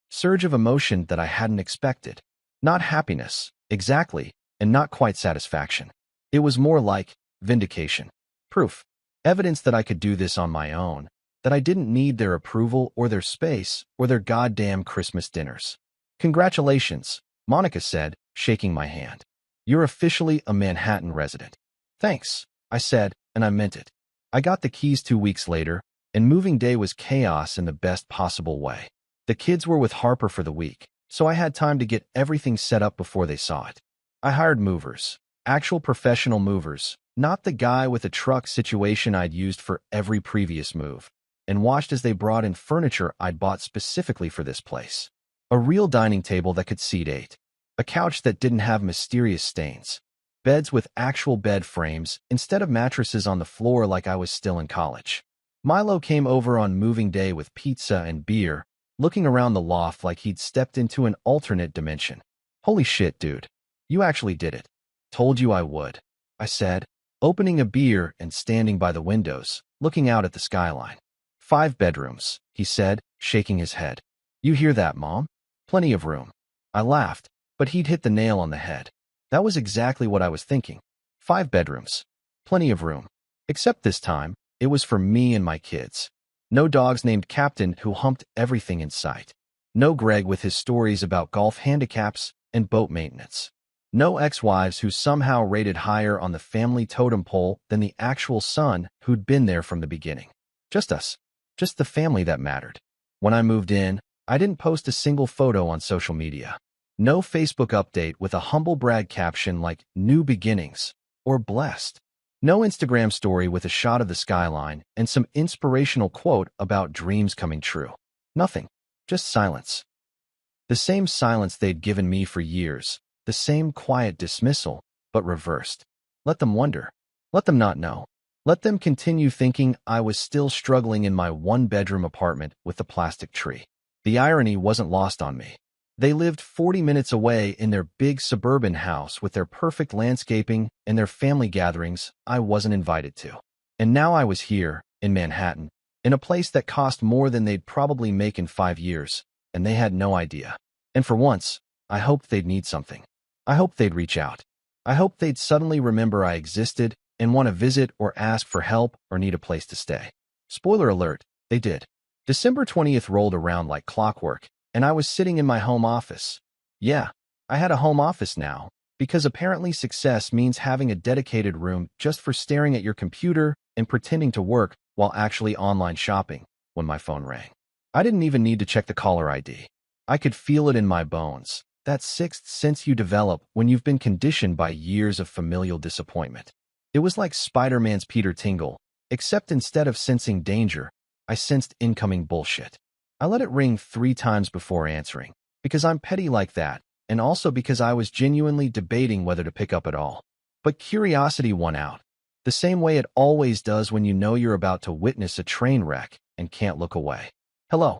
surge of emotion that I hadn't expected. Not happiness, exactly, and not quite satisfaction. It was more like vindication. Proof. Evidence that I could do this on my own, that I didn't need their approval or their space or their goddamn Christmas dinners. Congratulations, Monica said, shaking my hand. You're officially a Manhattan resident. Thanks, I said, and I meant it. I got the keys 2 weeks later, and moving day was chaos in the best possible way. The kids were with Harper for the week, so I had time to get everything set up before they saw it. I hired movers, actual professional movers, not the guy with a truck situation I'd used for every previous move, and watched as they brought in furniture I'd bought specifically for this place. A real dining table that could seat 8. A couch that didn't have mysterious stains. Beds with actual bed frames instead of mattresses on the floor like I was still in college. Milo came over on moving day with pizza and beer, looking around the loft like he'd stepped into an alternate dimension. Holy shit, dude. You actually did it. Told you I would, I said, opening a beer and standing by the windows, looking out at the skyline. 5 bedrooms, he said, shaking his head. You hear that, Mom? Plenty of room. I laughed, but he'd hit the nail on the head. That was exactly what I was thinking. 5 bedrooms. Plenty of room. Except this time, it was for me and my kids. No dogs named Captain who humped everything in sight. No Greg with his stories about golf handicaps and boat maintenance. No ex-wives who somehow rated higher on the family totem pole than the actual son who'd been there from the beginning. Just us. Just the family that mattered. When I moved in, I didn't post a single photo on social media. No Facebook update with a humble brag caption like "New Beginnings" or "Blessed." No Instagram story with a shot of the skyline and some inspirational quote about dreams coming true. Nothing. Just silence. The same silence they'd given me for years. The same quiet dismissal, but reversed. Let them wonder. Let them not know. Let them continue thinking I was still struggling in my one-bedroom apartment with the plastic tree. The irony wasn't lost on me. They lived 40 minutes away in their big suburban house with their perfect landscaping and their family gatherings I wasn't invited to. And now I was here, in Manhattan, in a place that cost more than they'd probably make in 5 years, and they had no idea. And for once, I hoped they'd need something. I hoped they'd reach out. I hoped they'd suddenly remember I existed and want to visit or ask for help or need a place to stay. Spoiler alert, they did. December 20th rolled around like clockwork, and I was sitting in my home office. Yeah, I had a home office now, because apparently success means having a dedicated room just for staring at your computer and pretending to work while actually online shopping when my phone rang. I didn't even need to check the caller ID. I could feel it in my bones. That sixth sense you develop when you've been conditioned by years of familial disappointment. It was like Spider-Man's Peter Tingle, except instead of sensing danger, I sensed incoming bullshit. I let it ring 3 times before answering, because I'm petty like that, and also because I was genuinely debating whether to pick up at all. But curiosity won out, the same way it always does when you know you're about to witness a train wreck and can't look away. "Hello,"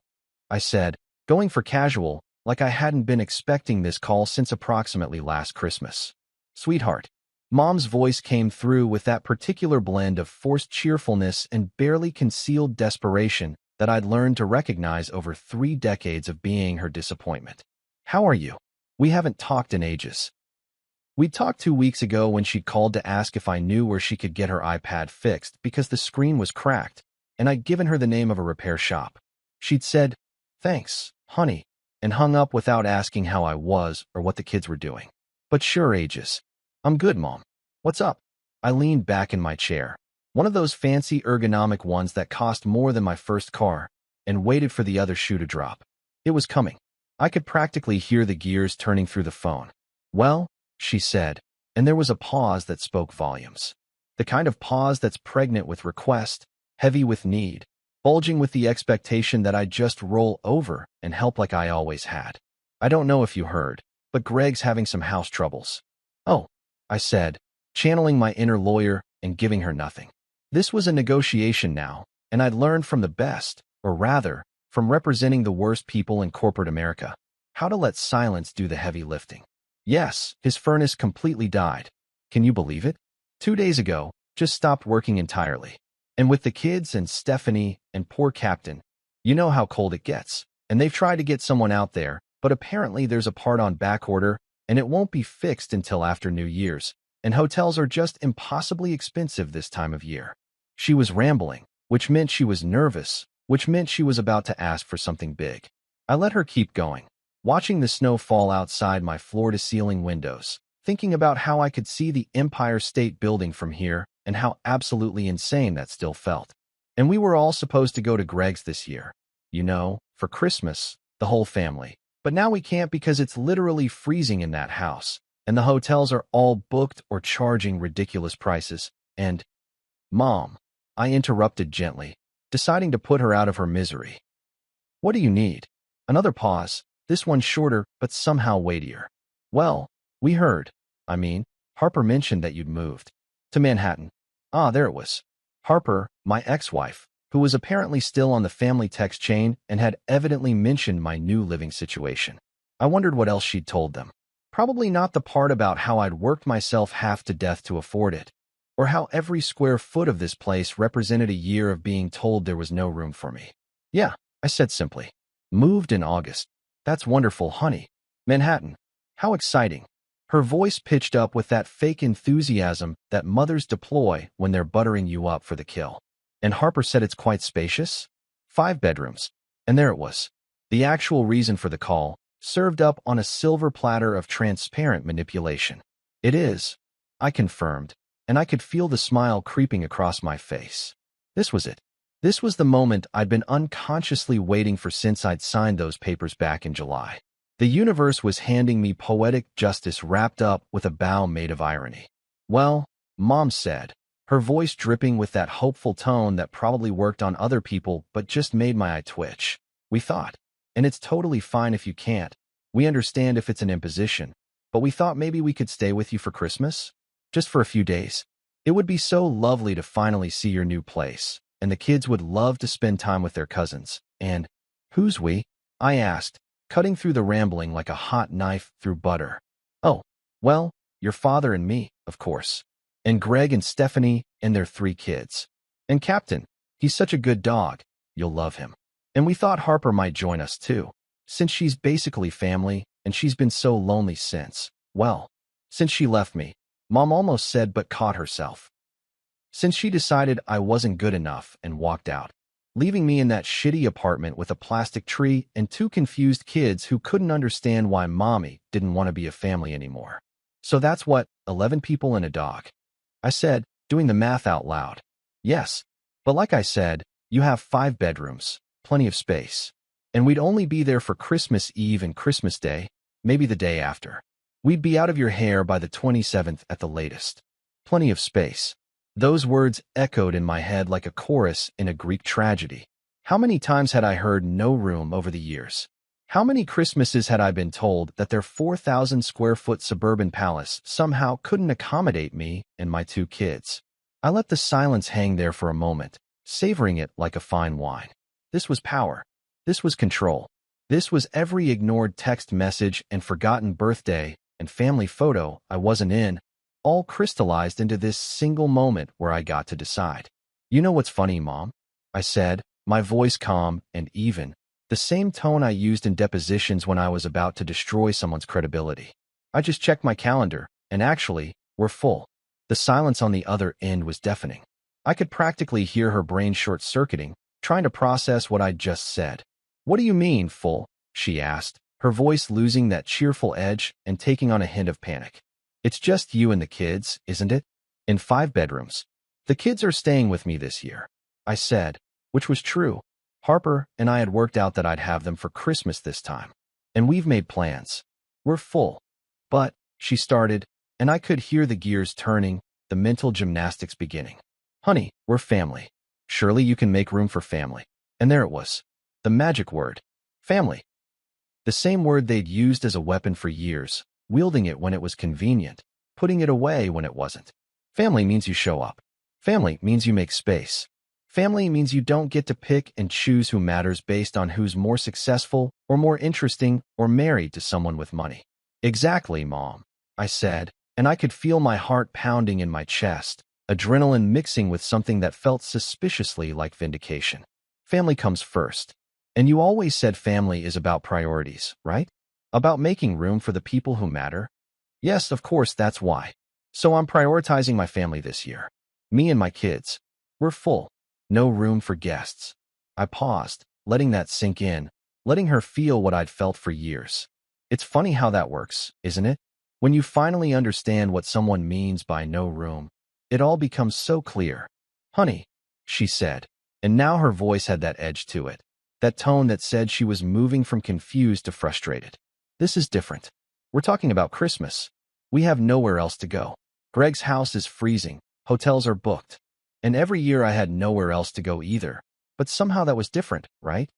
I said, going for casual, like I hadn't been expecting this call since approximately last Christmas. "Sweetheart." Mom's voice came through with that particular blend of forced cheerfulness and barely concealed desperation that I'd learned to recognize over 3 decades of being her disappointment. "How are you? We haven't talked in ages." We talked 2 weeks ago when she called to ask if I knew where she could get her iPad fixed because the screen was cracked, and I'd given her the name of a repair shop. She'd said, "Thanks, honey," and hung up without asking how I was or what the kids were doing. But sure ages. "I'm good, Mom. What's up?" I leaned back in my chair, one of those fancy ergonomic ones that cost more than my first car, and waited for the other shoe to drop. It was coming. I could practically hear the gears turning through the phone. "Well," she said, and there was a pause that spoke volumes. The kind of pause that's pregnant with request, heavy with need, bulging with the expectation that I'd just roll over and help like I always had. "I don't know if you heard, but Greg's having some house troubles." "Oh," I said, channeling my inner lawyer and giving her nothing. This was a negotiation now, and I'd learned from the best, or rather, from representing the worst people in corporate America, how to let silence do the heavy lifting. Yes, his furnace completely died. Can you believe it? 2 days ago, just stopped working entirely. And with the kids and Stephanie and poor Captain, you know how cold it gets. And they've tried to get someone out there, but apparently there's a part on back order, and it won't be fixed until after New Year's, and hotels are just impossibly expensive this time of year. She was rambling, which meant she was nervous, which meant she was about to ask for something big. I let her keep going, watching the snow fall outside my floor-to-ceiling windows, thinking about how I could see the Empire State Building from here and how absolutely insane that still felt. And we were all supposed to go to Greg's this year. You know, for Christmas, the whole family. But now we can't because it's literally freezing in that house, and the hotels are all booked or charging ridiculous prices, and— "Mom," I interrupted gently, deciding to put her out of her misery. "What do you need?" Another pause, this one shorter but somehow weightier. "Well, we heard. Harper mentioned that you'd moved. To Manhattan." Ah, there it was. Harper, my ex-wife, who was apparently still on the family text chain and had evidently mentioned my new living situation. I wondered what else she'd told them. Probably not the part about how I'd worked myself half to death to afford it, or how every square foot of this place represented a year of being told there was no room for me. "Yeah," I said simply. "Moved in August. That's wonderful, honey. Manhattan. How exciting." Her voice pitched up with that fake enthusiasm that mothers deploy when they're buttering you up for the kill. "And Harper said it's quite spacious? 5 bedrooms." And there it was. The actual reason for the call, served up on a silver platter of transparent manipulation. It is, I confirmed, and I could feel the smile creeping across my face. This was it. This was the moment I'd been unconsciously waiting for since I'd signed those papers back in July. The universe was handing me poetic justice wrapped up with a bow made of irony. Well, Mom said, her voice dripping with that hopeful tone that probably worked on other people but just made my eye twitch. We thought, and it's totally fine if you can't. We understand if it's an imposition, but we thought maybe we could stay with you for Christmas? Just for a few days. It would be so lovely to finally see your new place, and the kids would love to spend time with their cousins. And, who's we? I asked, cutting through the rambling like a hot knife through butter. Oh, well, your father and me, of course. And Greg and Stephanie and their 3 kids. And Captain, he's such a good dog. You'll love him. And we thought Harper might join us too, since she's basically family and she's been so lonely since, well, since she left me. Mom almost said but caught herself. Since she decided I wasn't good enough and walked out, leaving me in that shitty apartment with a plastic tree and 2 confused kids who couldn't understand why Mommy didn't want to be a family anymore. So that's what, 11 people and a dog. I said, doing the math out loud. Yes, but like I said, you have 5 bedrooms, plenty of space. And we'd only be there for Christmas Eve and Christmas Day, maybe the day after. We'd be out of your hair by the 27th at the latest. Plenty of space. Those words echoed in my head like a chorus in a Greek tragedy. How many times had I heard no room over the years? How many Christmases had I been told that their 4,000-square-foot suburban palace somehow couldn't accommodate me and my 2 kids? I let the silence hang there for a moment, savoring it like a fine wine. This was power. This was control. This was every ignored text message and forgotten birthday and family photo I wasn't in, all crystallized into this single moment where I got to decide. You know what's funny, Mom? I said, my voice calm and even, the same tone I used in depositions when I was about to destroy someone's credibility. I just checked my calendar, and actually, we're full. The silence on the other end was deafening. I could practically hear her brain short-circuiting, trying to process what I'd just said. What do you mean, full? She asked, her voice losing that cheerful edge and taking on a hint of panic. It's just you and the kids, isn't it? In 5 bedrooms. The kids are staying with me this year, I said, which was true. Harper and I had worked out that I'd have them for Christmas this time. And we've made plans. We're full. But, she started, and I could hear the gears turning, the mental gymnastics beginning. Honey, we're family. Surely you can make room for family. And there it was. The magic word. Family. The same word they'd used as a weapon for years, wielding it when it was convenient, putting it away when it wasn't. Family means you show up. Family means you make space. Family means you don't get to pick and choose who matters based on who's more successful or more interesting or married to someone with money. Exactly, Mom, I said, and I could feel my heart pounding in my chest, adrenaline mixing with something that felt suspiciously like vindication. Family comes first. And you always said family is about priorities, right? About making room for the people who matter? Yes, of course, that's why. So I'm prioritizing my family this year. Me and my kids. We're full. No room for guests. I paused, letting that sink in, letting her feel what I'd felt for years. It's funny how that works, isn't it? When you finally understand what someone means by no room, it all becomes so clear. Honey, she said, and now her voice had that edge to it, that tone that said she was moving from confused to frustrated. This is different. We're talking about Christmas. We have nowhere else to go. Greg's house is freezing. Hotels are booked. And every year I had nowhere else to go either. But somehow that was different, right?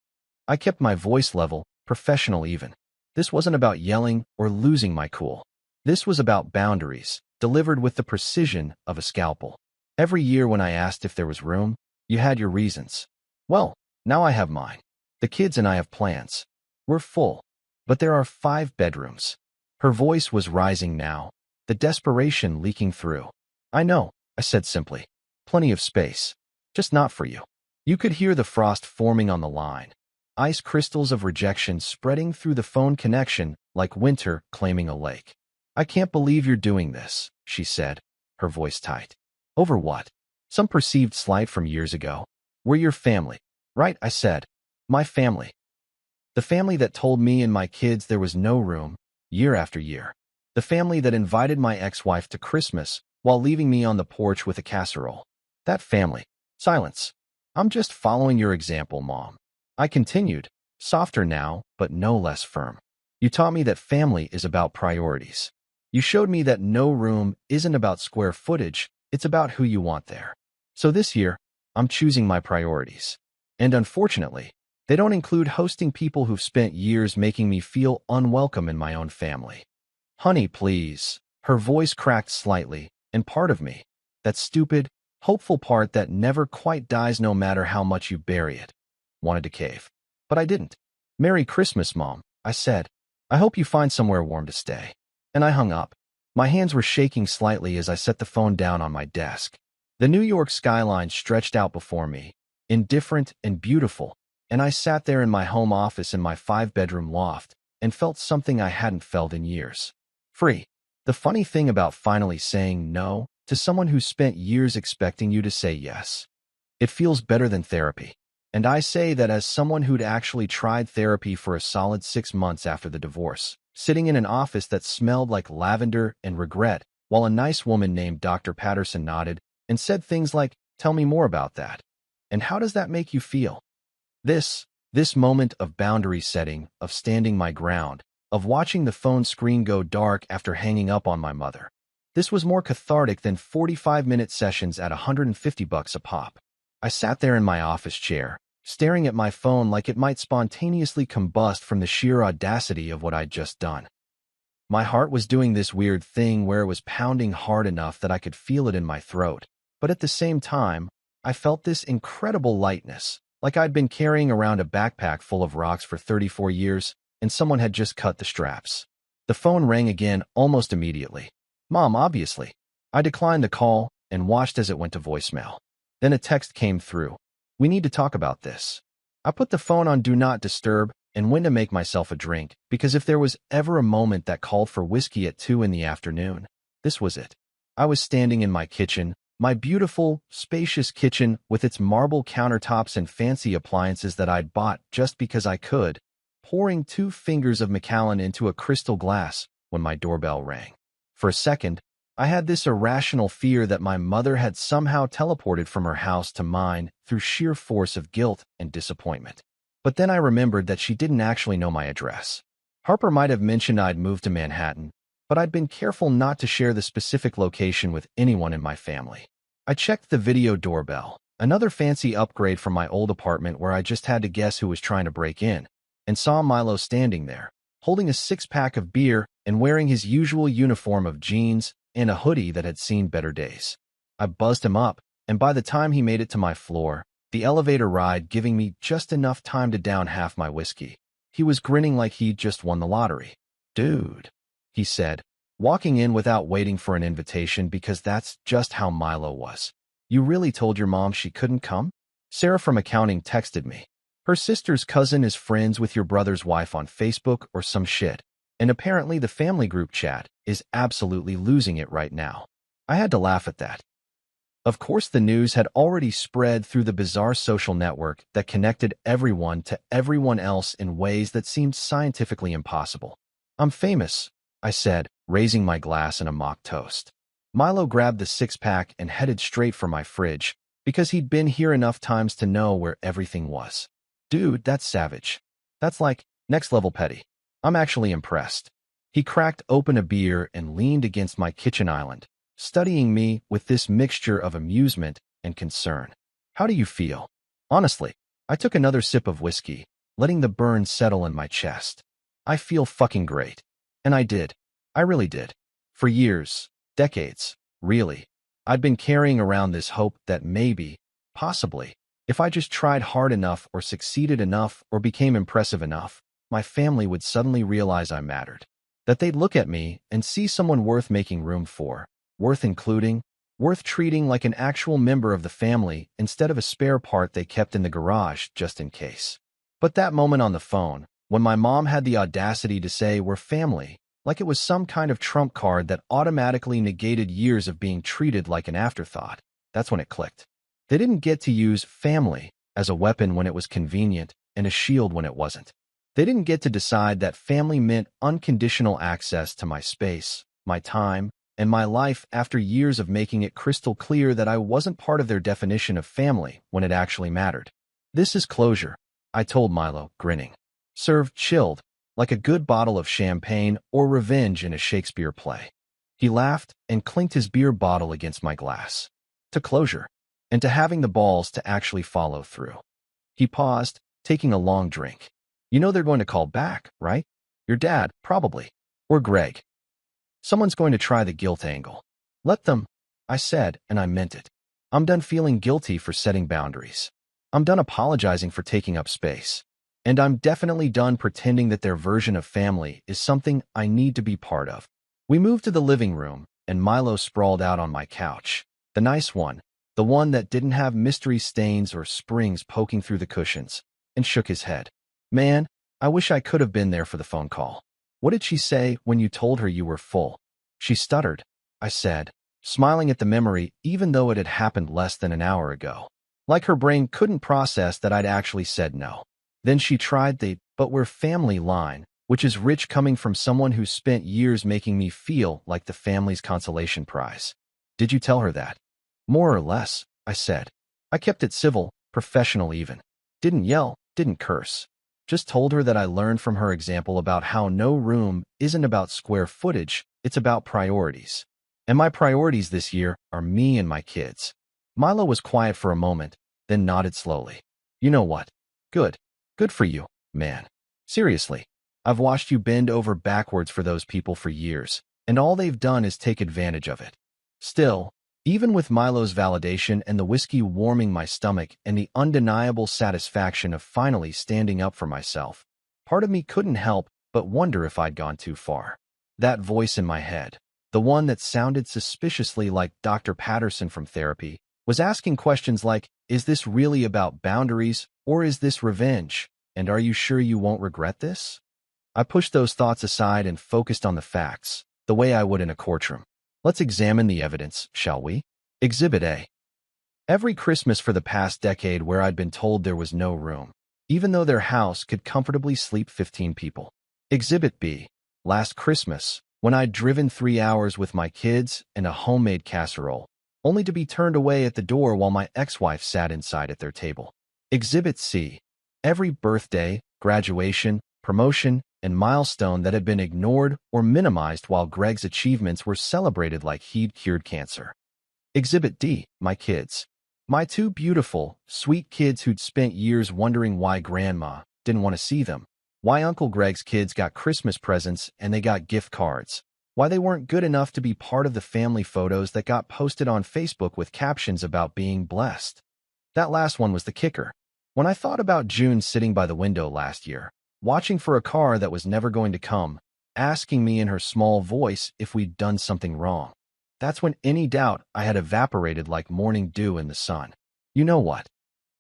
I kept my voice level, professional even. This wasn't about yelling or losing my cool. This was about boundaries, delivered with the precision of a scalpel. Every year when I asked if there was room, you had your reasons. Well, now I have mine. The kids and I have plans. We're full. But there are 5 bedrooms. Her voice was rising now, the desperation leaking through. I know, I said simply. Plenty of space. Just not for you. You could hear the frost forming on the line. Ice crystals of rejection spreading through the phone connection like winter claiming a lake. I can't believe you're doing this, she said, her voice tight. Over what? Some perceived slight from years ago. We're your family. Right, I said. My family. The family that told me and my kids there was no room, year after year. The family that invited my ex-wife to Christmas while leaving me on the porch with a casserole. That family. Silence. I'm just following your example, Mom. I continued, softer now, but no less firm. You taught me that family is about priorities. You showed me that no room isn't about square footage, it's about who you want there. So this year, I'm choosing my priorities. And unfortunately, they don't include hosting people who've spent years making me feel unwelcome in my own family. Honey, please. Her voice cracked slightly, and part of me, that stupid, hopeful part that never quite dies no matter how much you bury it, wanted to cave. But I didn't. Merry Christmas, Mom, I said. I hope you find somewhere warm to stay. And I hung up. My hands were shaking slightly as I set the phone down on my desk. The New York skyline stretched out before me, indifferent and beautiful, and I sat there in my home office in my 5-bedroom loft and felt something I hadn't felt in years. Free. The funny thing about finally saying no to someone who spent years expecting you to say yes. It feels better than therapy. And I say that as someone who'd actually tried therapy for a solid 6 months after the divorce, sitting in an office that smelled like lavender and regret, while a nice woman named Dr. Patterson nodded and said things like, "Tell me more about that. And how does that make you feel?" This moment of boundary setting, of standing my ground, of watching the phone screen go dark after hanging up on my mother. This was more cathartic than 45-minute sessions at $150 a pop. I sat there in my office chair, staring at my phone like it might spontaneously combust from the sheer audacity of what I'd just done. My heart was doing this weird thing where it was pounding hard enough that I could feel it in my throat, but at the same time, I felt this incredible lightness, like I'd been carrying around a backpack full of rocks for 34 years, and someone had just cut the straps. The phone rang again almost immediately. Mom, obviously. I declined the call and watched as it went to voicemail. Then a text came through. "We need to talk about this." I put the phone on Do Not Disturb and went to make myself a drink, because if there was ever a moment that called for whiskey at 2 in the afternoon, this was it. I was standing in my kitchen, my beautiful, spacious kitchen with its marble countertops and fancy appliances that I'd bought just because I could, pouring 2 fingers of Macallan into a crystal glass when my doorbell rang. For a second, I had this irrational fear that my mother had somehow teleported from her house to mine through sheer force of guilt and disappointment. But then I remembered that she didn't actually know my address. Harper might have mentioned I'd moved to Manhattan, but I'd been careful not to share the specific location with anyone in my family. I checked the video doorbell, another fancy upgrade from my old apartment where I just had to guess who was trying to break in, and saw Milo standing there, holding a 6-pack of beer and wearing his usual uniform of jeans and a hoodie that had seen better days. I buzzed him up, and by the time he made it to my floor, the elevator ride giving me just enough time to down half my whiskey, he was grinning like he'd just won the lottery. "Dude," he said, walking in without waiting for an invitation because that's just how Milo was. "You really told your mom she couldn't come?" Sarah from accounting texted me. "Her sister's cousin is friends with your brother's wife on Facebook or some shit, and apparently the family group chat is absolutely losing it right now." I had to laugh at that. Of course, the news had already spread through the bizarre social network that connected everyone to everyone else in ways that seemed scientifically impossible. "I'm famous," I said, raising my glass in a mock toast. Milo grabbed the 6-pack and headed straight for my fridge, because he'd been here enough times to know where everything was. "Dude, that's savage. That's like next-level petty. I'm actually impressed." He cracked open a beer and leaned against my kitchen island, studying me with this mixture of amusement and concern. "How do you feel?" Honestly, I took another sip of whiskey, letting the burn settle in my chest. "I feel fucking great." And I did. I really did. For years, decades, really, I'd been carrying around this hope that maybe, possibly, if I just tried hard enough or succeeded enough or became impressive enough, my family would suddenly realize I mattered. That they'd look at me and see someone worth making room for, worth including, worth treating like an actual member of the family instead of a spare part they kept in the garage just in case. But that moment on the phone, when my mom had the audacity to say we're family, like it was some kind of trump card that automatically negated years of being treated like an afterthought, that's when it clicked. They didn't get to use family as a weapon when it was convenient and a shield when it wasn't. They didn't get to decide that family meant unconditional access to my space, my time, and my life after years of making it crystal clear that I wasn't part of their definition of family when it actually mattered. This is closure, I told Milo, grinning. Served chilled, like a good bottle of champagne or revenge in a Shakespeare play. He laughed and clinked his beer bottle against my glass. To closure, and to having the balls to actually follow through. He paused, taking a long drink. You know they're going to call back, right? Your dad, probably. Or Greg. Someone's going to try the guilt angle. Let them, I said, and I meant it. I'm done feeling guilty for setting boundaries. I'm done apologizing for taking up space. And I'm definitely done pretending that their version of family is something I need to be part of. We moved to the living room, and Milo sprawled out on my couch. The nice one, the one that didn't have mystery stains or springs poking through the cushions, and shook his head. Man, I wish I could have been there for the phone call. What did she say when you told her you were full? She stuttered, I said, smiling at the memory even though it had happened less than an hour ago. Like her brain couldn't process that I'd actually said no. Then she tried the "but we're family" line, which is rich coming from someone who spent years making me feel like the family's consolation prize. Did you tell her that? More or less, I said. I kept it civil, professional even. Didn't yell, didn't curse. Just told her that I learned from her example about how no room isn't about square footage, it's about priorities. And my priorities this year are me and my kids. Milo was quiet for a moment, then nodded slowly. You know what? Good. Good for you, man. Seriously, I've watched you bend over backwards for those people for years, and all they've done is take advantage of it. Still, even with Milo's validation and the whiskey warming my stomach and the undeniable satisfaction of finally standing up for myself, part of me couldn't help but wonder if I'd gone too far. That voice in my head, the one that sounded suspiciously like Dr. Patterson from therapy, was asking questions like, is this really about boundaries, or is this revenge? And are you sure you won't regret this? I pushed those thoughts aside and focused on the facts, the way I would in a courtroom. Let's examine the evidence, shall we? Exhibit A. Every Christmas for the past decade where I'd been told there was no room, even though their house could comfortably sleep 15 people. Exhibit B. Last Christmas, when I'd driven 3 hours with my kids and a homemade casserole, only to be turned away at the door while my ex-wife sat inside at their table. Exhibit C. Every birthday, graduation, promotion, and milestone that had been ignored or minimized while Greg's achievements were celebrated like he'd cured cancer. Exhibit D. My kids. My two beautiful, sweet kids who'd spent years wondering why Grandma didn't want to see them, why Uncle Greg's kids got Christmas presents and they got gift cards, why they weren't good enough to be part of the family photos that got posted on Facebook with captions about being blessed. That last one was the kicker. When I thought about June sitting by the window last year, watching for a car that was never going to come, asking me in her small voice if we'd done something wrong. That's when any doubt I had evaporated like morning dew in the sun. You know what?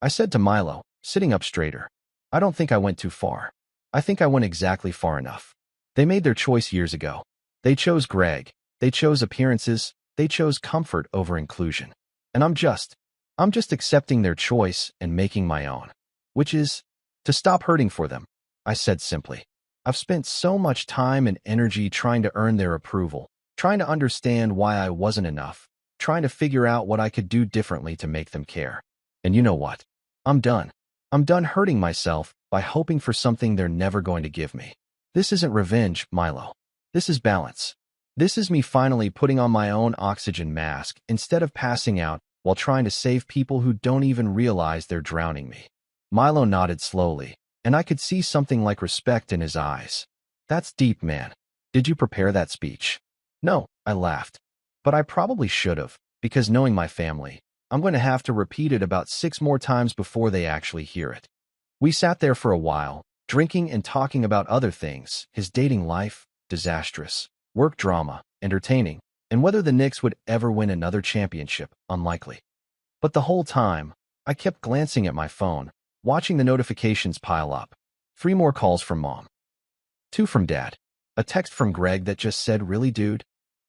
I said to Milo, sitting up straighter. I don't think I went too far. I think I went exactly far enough. They made their choice years ago. They chose Greg. They chose appearances. They chose comfort over inclusion. And I'm just accepting their choice and making my own. Which is, to stop hurting for them. I said simply. I've spent so much time and energy trying to earn their approval, trying to understand why I wasn't enough, trying to figure out what I could do differently to make them care. And you know what? I'm done. I'm done hurting myself by hoping for something they're never going to give me. This isn't revenge, Milo. This is balance. This is me finally putting on my own oxygen mask instead of passing out while trying to save people who don't even realize they're drowning me. Milo nodded slowly, and I could see something like respect in his eyes. That's deep, man. Did you prepare that speech? No, I laughed. But I probably should have, because knowing my family, I'm going to have to repeat it about 6 more times before they actually hear it. We sat there for a while, drinking and talking about other things, his dating life, disastrous, work drama, entertaining, and whether the Knicks would ever win another championship, unlikely. But the whole time, I kept glancing at my phone, watching the notifications pile up. 3 more calls from Mom. 2 from Dad. A text from Greg that just said, "Really, dude?"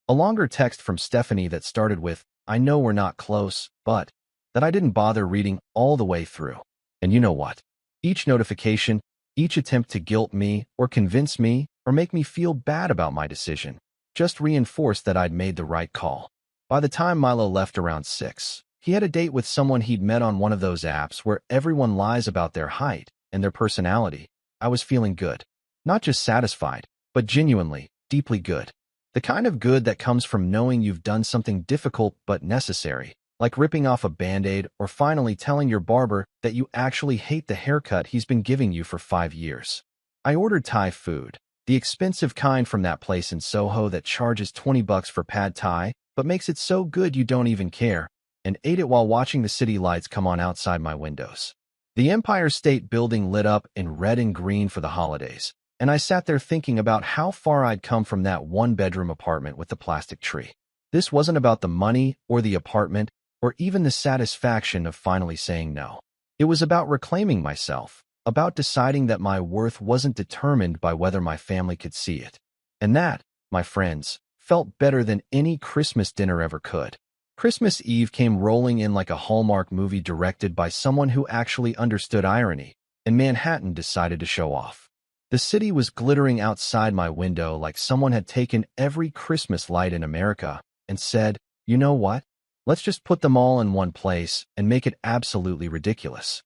A longer text from Stephanie that started with, "I know we're not close, but," that I didn't bother reading all the way through. And you know what? Each notification Each attempt to guilt me or convince me or make me feel bad about my decision just reinforced that I'd made the right call. By the time Milo left around 6, he had a date with someone he'd met on one of those apps where everyone lies about their height and their personality. I was feeling good. Not just satisfied, but genuinely, deeply good. The kind of good that comes from knowing you've done something difficult but necessary, like ripping off a Band-Aid or finally telling your barber that you actually hate the haircut he's been giving you for 5 years. I ordered Thai food, the expensive kind from that place in Soho that charges $20 for pad Thai, but makes it so good you don't even care, and ate it while watching the city lights come on outside my windows. The Empire State Building lit up in red and green for the holidays, and I sat there thinking about how far I'd come from that one-bedroom apartment with the plastic tree. This wasn't about the money or the apartment or even the satisfaction of finally saying no. It was about reclaiming myself, about deciding that my worth wasn't determined by whether my family could see it. And that, my friends, felt better than any Christmas dinner ever could. Christmas Eve came rolling in like a Hallmark movie directed by someone who actually understood irony, and Manhattan decided to show off. The city was glittering outside my window like someone had taken every Christmas light in America and said, "You know what? Let's just put them all in one place and make it absolutely ridiculous."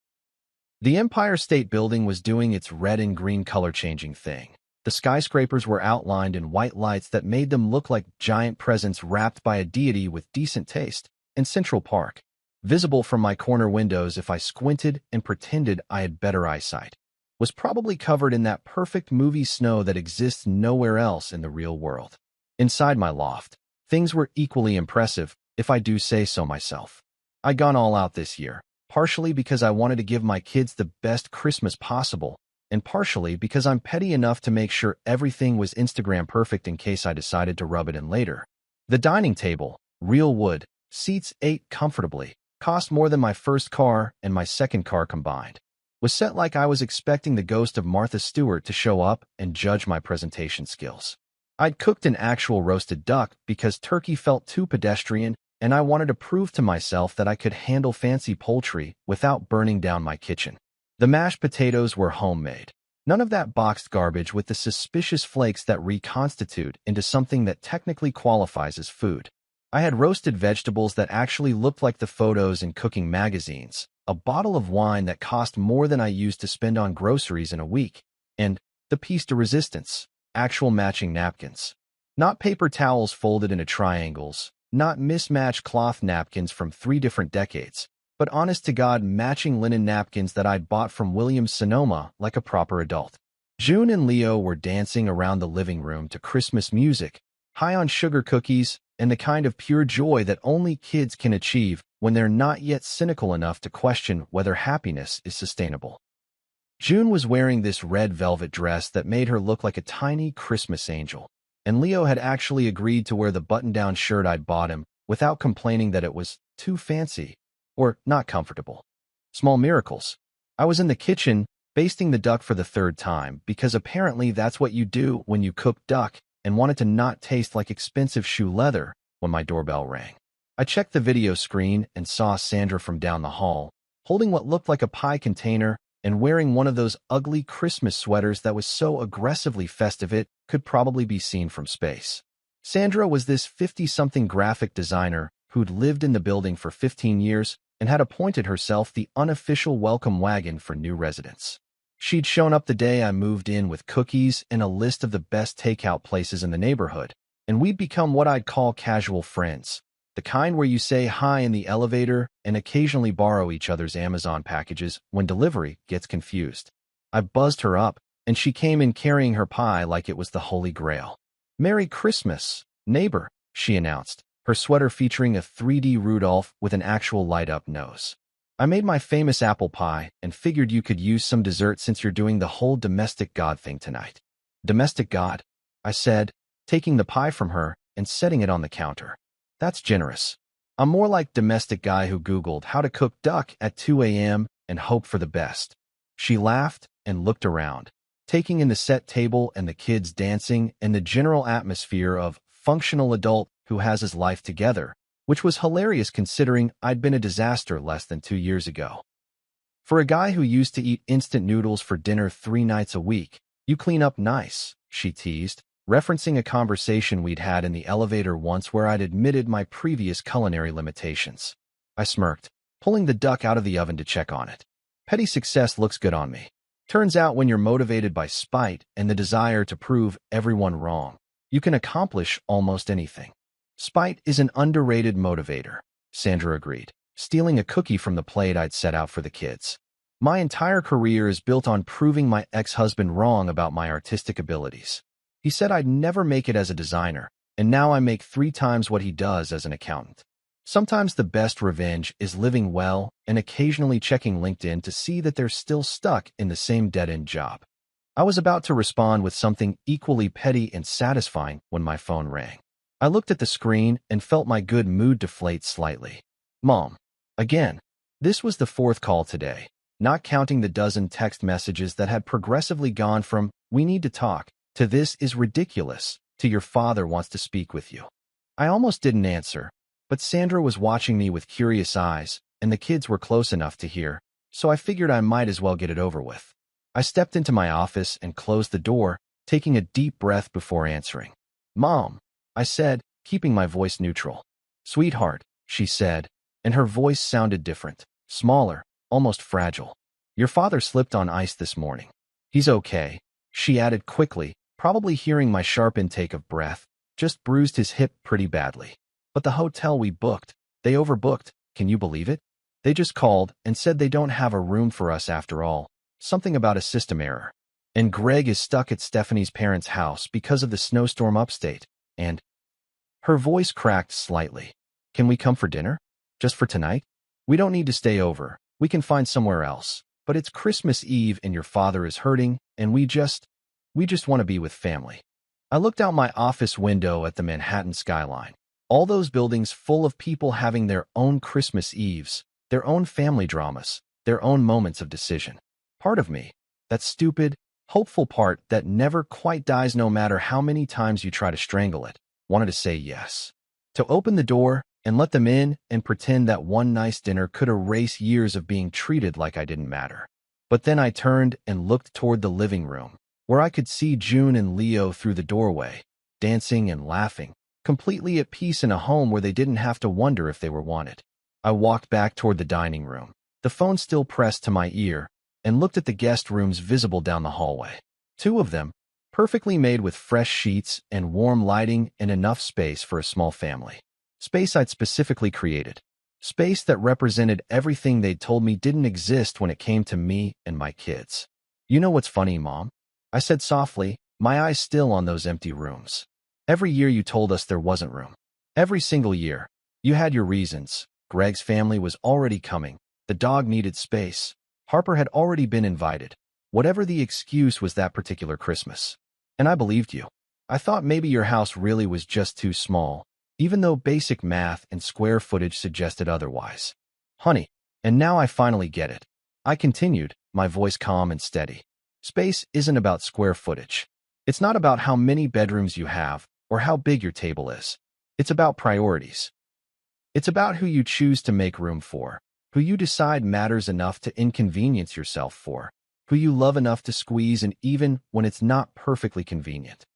The Empire State Building was doing its red and green color-changing thing. The skyscrapers were outlined in white lights that made them look like giant presents wrapped by a deity with decent taste, and Central Park, visible from my corner windows if I squinted and pretended I had better eyesight, was probably covered in that perfect movie snow that exists nowhere else in the real world. Inside my loft, things were equally impressive, if I do say so myself. I'd gone all out this year, partially because I wanted to give my kids the best Christmas possible, and partially because I'm petty enough to make sure everything was Instagram perfect in case I decided to rub it in later. The dining table, real wood, seats 8 comfortably, cost more than my first car and my second car combined. Was set like I was expecting the ghost of Martha Stewart to show up and judge my presentation skills. I'd cooked an actual roasted duck because turkey felt too pedestrian, and I wanted to prove to myself that I could handle fancy poultry without burning down my kitchen. The mashed potatoes were homemade. None of that boxed garbage with the suspicious flakes that reconstitute into something that technically qualifies as food. I had roasted vegetables that actually looked like the photos in cooking magazines, a bottle of wine that cost more than I used to spend on groceries in a week, and the piece de resistance, actual matching napkins. Not paper towels folded into triangles, not mismatched cloth napkins from 3 different decades, but honest-to-God matching linen napkins that I'd bought from Williams-Sonoma like a proper adult. June and Leo were dancing around the living room to Christmas music, high on sugar cookies, and the kind of pure joy that only kids can achieve when they're not yet cynical enough to question whether happiness is sustainable. June was wearing this red velvet dress that made her look like a tiny Christmas angel, and Leo had actually agreed to wear the button-down shirt I'd bought him without complaining that it was too fancy or not comfortable. Small miracles. I was in the kitchen, basting the duck for the 3rd time because apparently that's what you do when you cook duck, and wanted to not taste like expensive shoe leather when my doorbell rang. I checked the video screen and saw Sandra from down the hall, holding what looked like a pie container and wearing one of those ugly Christmas sweaters that was so aggressively festive it could probably be seen from space. Sandra was this 50-something graphic designer who'd lived in the building for 15 years and had appointed herself the unofficial welcome wagon for new residents. She'd shown up the day I moved in with cookies and a list of the best takeout places in the neighborhood, and we'd become what I'd call casual friends, the kind where you say hi in the elevator and occasionally borrow each other's Amazon packages when delivery gets confused. I buzzed her up, and she came in carrying her pie like it was the Holy Grail. "Merry Christmas, neighbor," she announced, her sweater featuring a 3D Rudolph with an actual light-up nose. "I made my famous apple pie and figured you could use some dessert since you're doing the whole domestic god thing tonight." "Domestic god?" I said, taking the pie from her and setting it on the counter. "That's generous. I'm more like domestic guy who Googled how to cook duck at 2 a.m. and hoped for the best." She laughed and looked around, taking in the set table and the kids dancing and the general atmosphere of functional adult who has his life together, which was hilarious considering I'd been a disaster less than 2 years ago. For a guy who used to eat instant noodles for dinner 3 nights a week, you clean up nice, she teased, referencing a conversation we'd had in the elevator once where I'd admitted my previous culinary limitations. I smirked, pulling the duck out of the oven to check on it. Petty success looks good on me. Turns out when you're motivated by spite and the desire to prove everyone wrong, you can accomplish almost anything. Spite is an underrated motivator, Sandra agreed, stealing a cookie from the plate I'd set out for the kids. My entire career is built on proving my ex-husband wrong about my artistic abilities. He said I'd never make it as a designer, and now I make 3 times what he does as an accountant. Sometimes the best revenge is living well and occasionally checking LinkedIn to see that they're still stuck in the same dead-end job. I was about to respond with something equally petty and satisfying when my phone rang. I looked at the screen and felt my good mood deflate slightly. Mom. Again. This was the 4th call today, not counting the dozen text messages that had progressively gone from, "We need to talk," to "This is ridiculous," to "Your father wants to speak with you." I almost didn't answer, but Sandra was watching me with curious eyes, and the kids were close enough to hear, so I figured I might as well get it over with. I stepped into my office and closed the door, taking a deep breath before answering. "Mom," I said, keeping my voice neutral. "Sweetheart," she said, and her voice sounded different, smaller, almost fragile. "Your father slipped on ice this morning. He's okay," she added quickly, probably hearing my sharp intake of breath, "just bruised his hip pretty badly. But the hotel we booked, they overbooked, can you believe it? They just called and said they don't have a room for us after all, something about a system error. And Greg is stuck at Stephanie's parents' house because of the snowstorm upstate, and—" Her voice cracked slightly. "Can we come for dinner? Just for tonight? We don't need to stay over. We can find somewhere else. But it's Christmas Eve and your father is hurting, and we just want to be with family." I looked out my office window at the Manhattan skyline. All those buildings full of people having their own Christmas Eves, their own family dramas, their own moments of decision. Part of me, that stupid, hopeful part that never quite dies no matter how many times you try to strangle it, wanted to say yes. To open the door and let them in and pretend that one nice dinner could erase years of being treated like I didn't matter. But then I turned and looked toward the living room, where I could see June and Leo through the doorway, dancing and laughing, completely at peace in a home where they didn't have to wonder if they were wanted. I walked back toward the dining room, the phone still pressed to my ear, and looked at the guest rooms visible down the hallway. 2 of them, perfectly made with fresh sheets and warm lighting and enough space for a small family. Space I'd specifically created. Space that represented everything they'd told me didn't exist when it came to me and my kids. "You know what's funny, Mom?" I said softly, my eyes still on those empty rooms. "Every year you told us there wasn't room. Every single year. You had your reasons. Greg's family was already coming. The dog needed space. Harper had already been invited. Whatever the excuse was that particular Christmas. And I believed you. I thought maybe your house really was just too small, even though basic math and square footage suggested otherwise. Honey, and now I finally get it." I continued, my voice calm and steady. "Space isn't about square footage. It's not about how many bedrooms you have or how big your table is. It's about priorities. It's about who you choose to make room for, who you decide matters enough to inconvenience yourself for, who you love enough to squeeze in even when it's not perfectly convenient."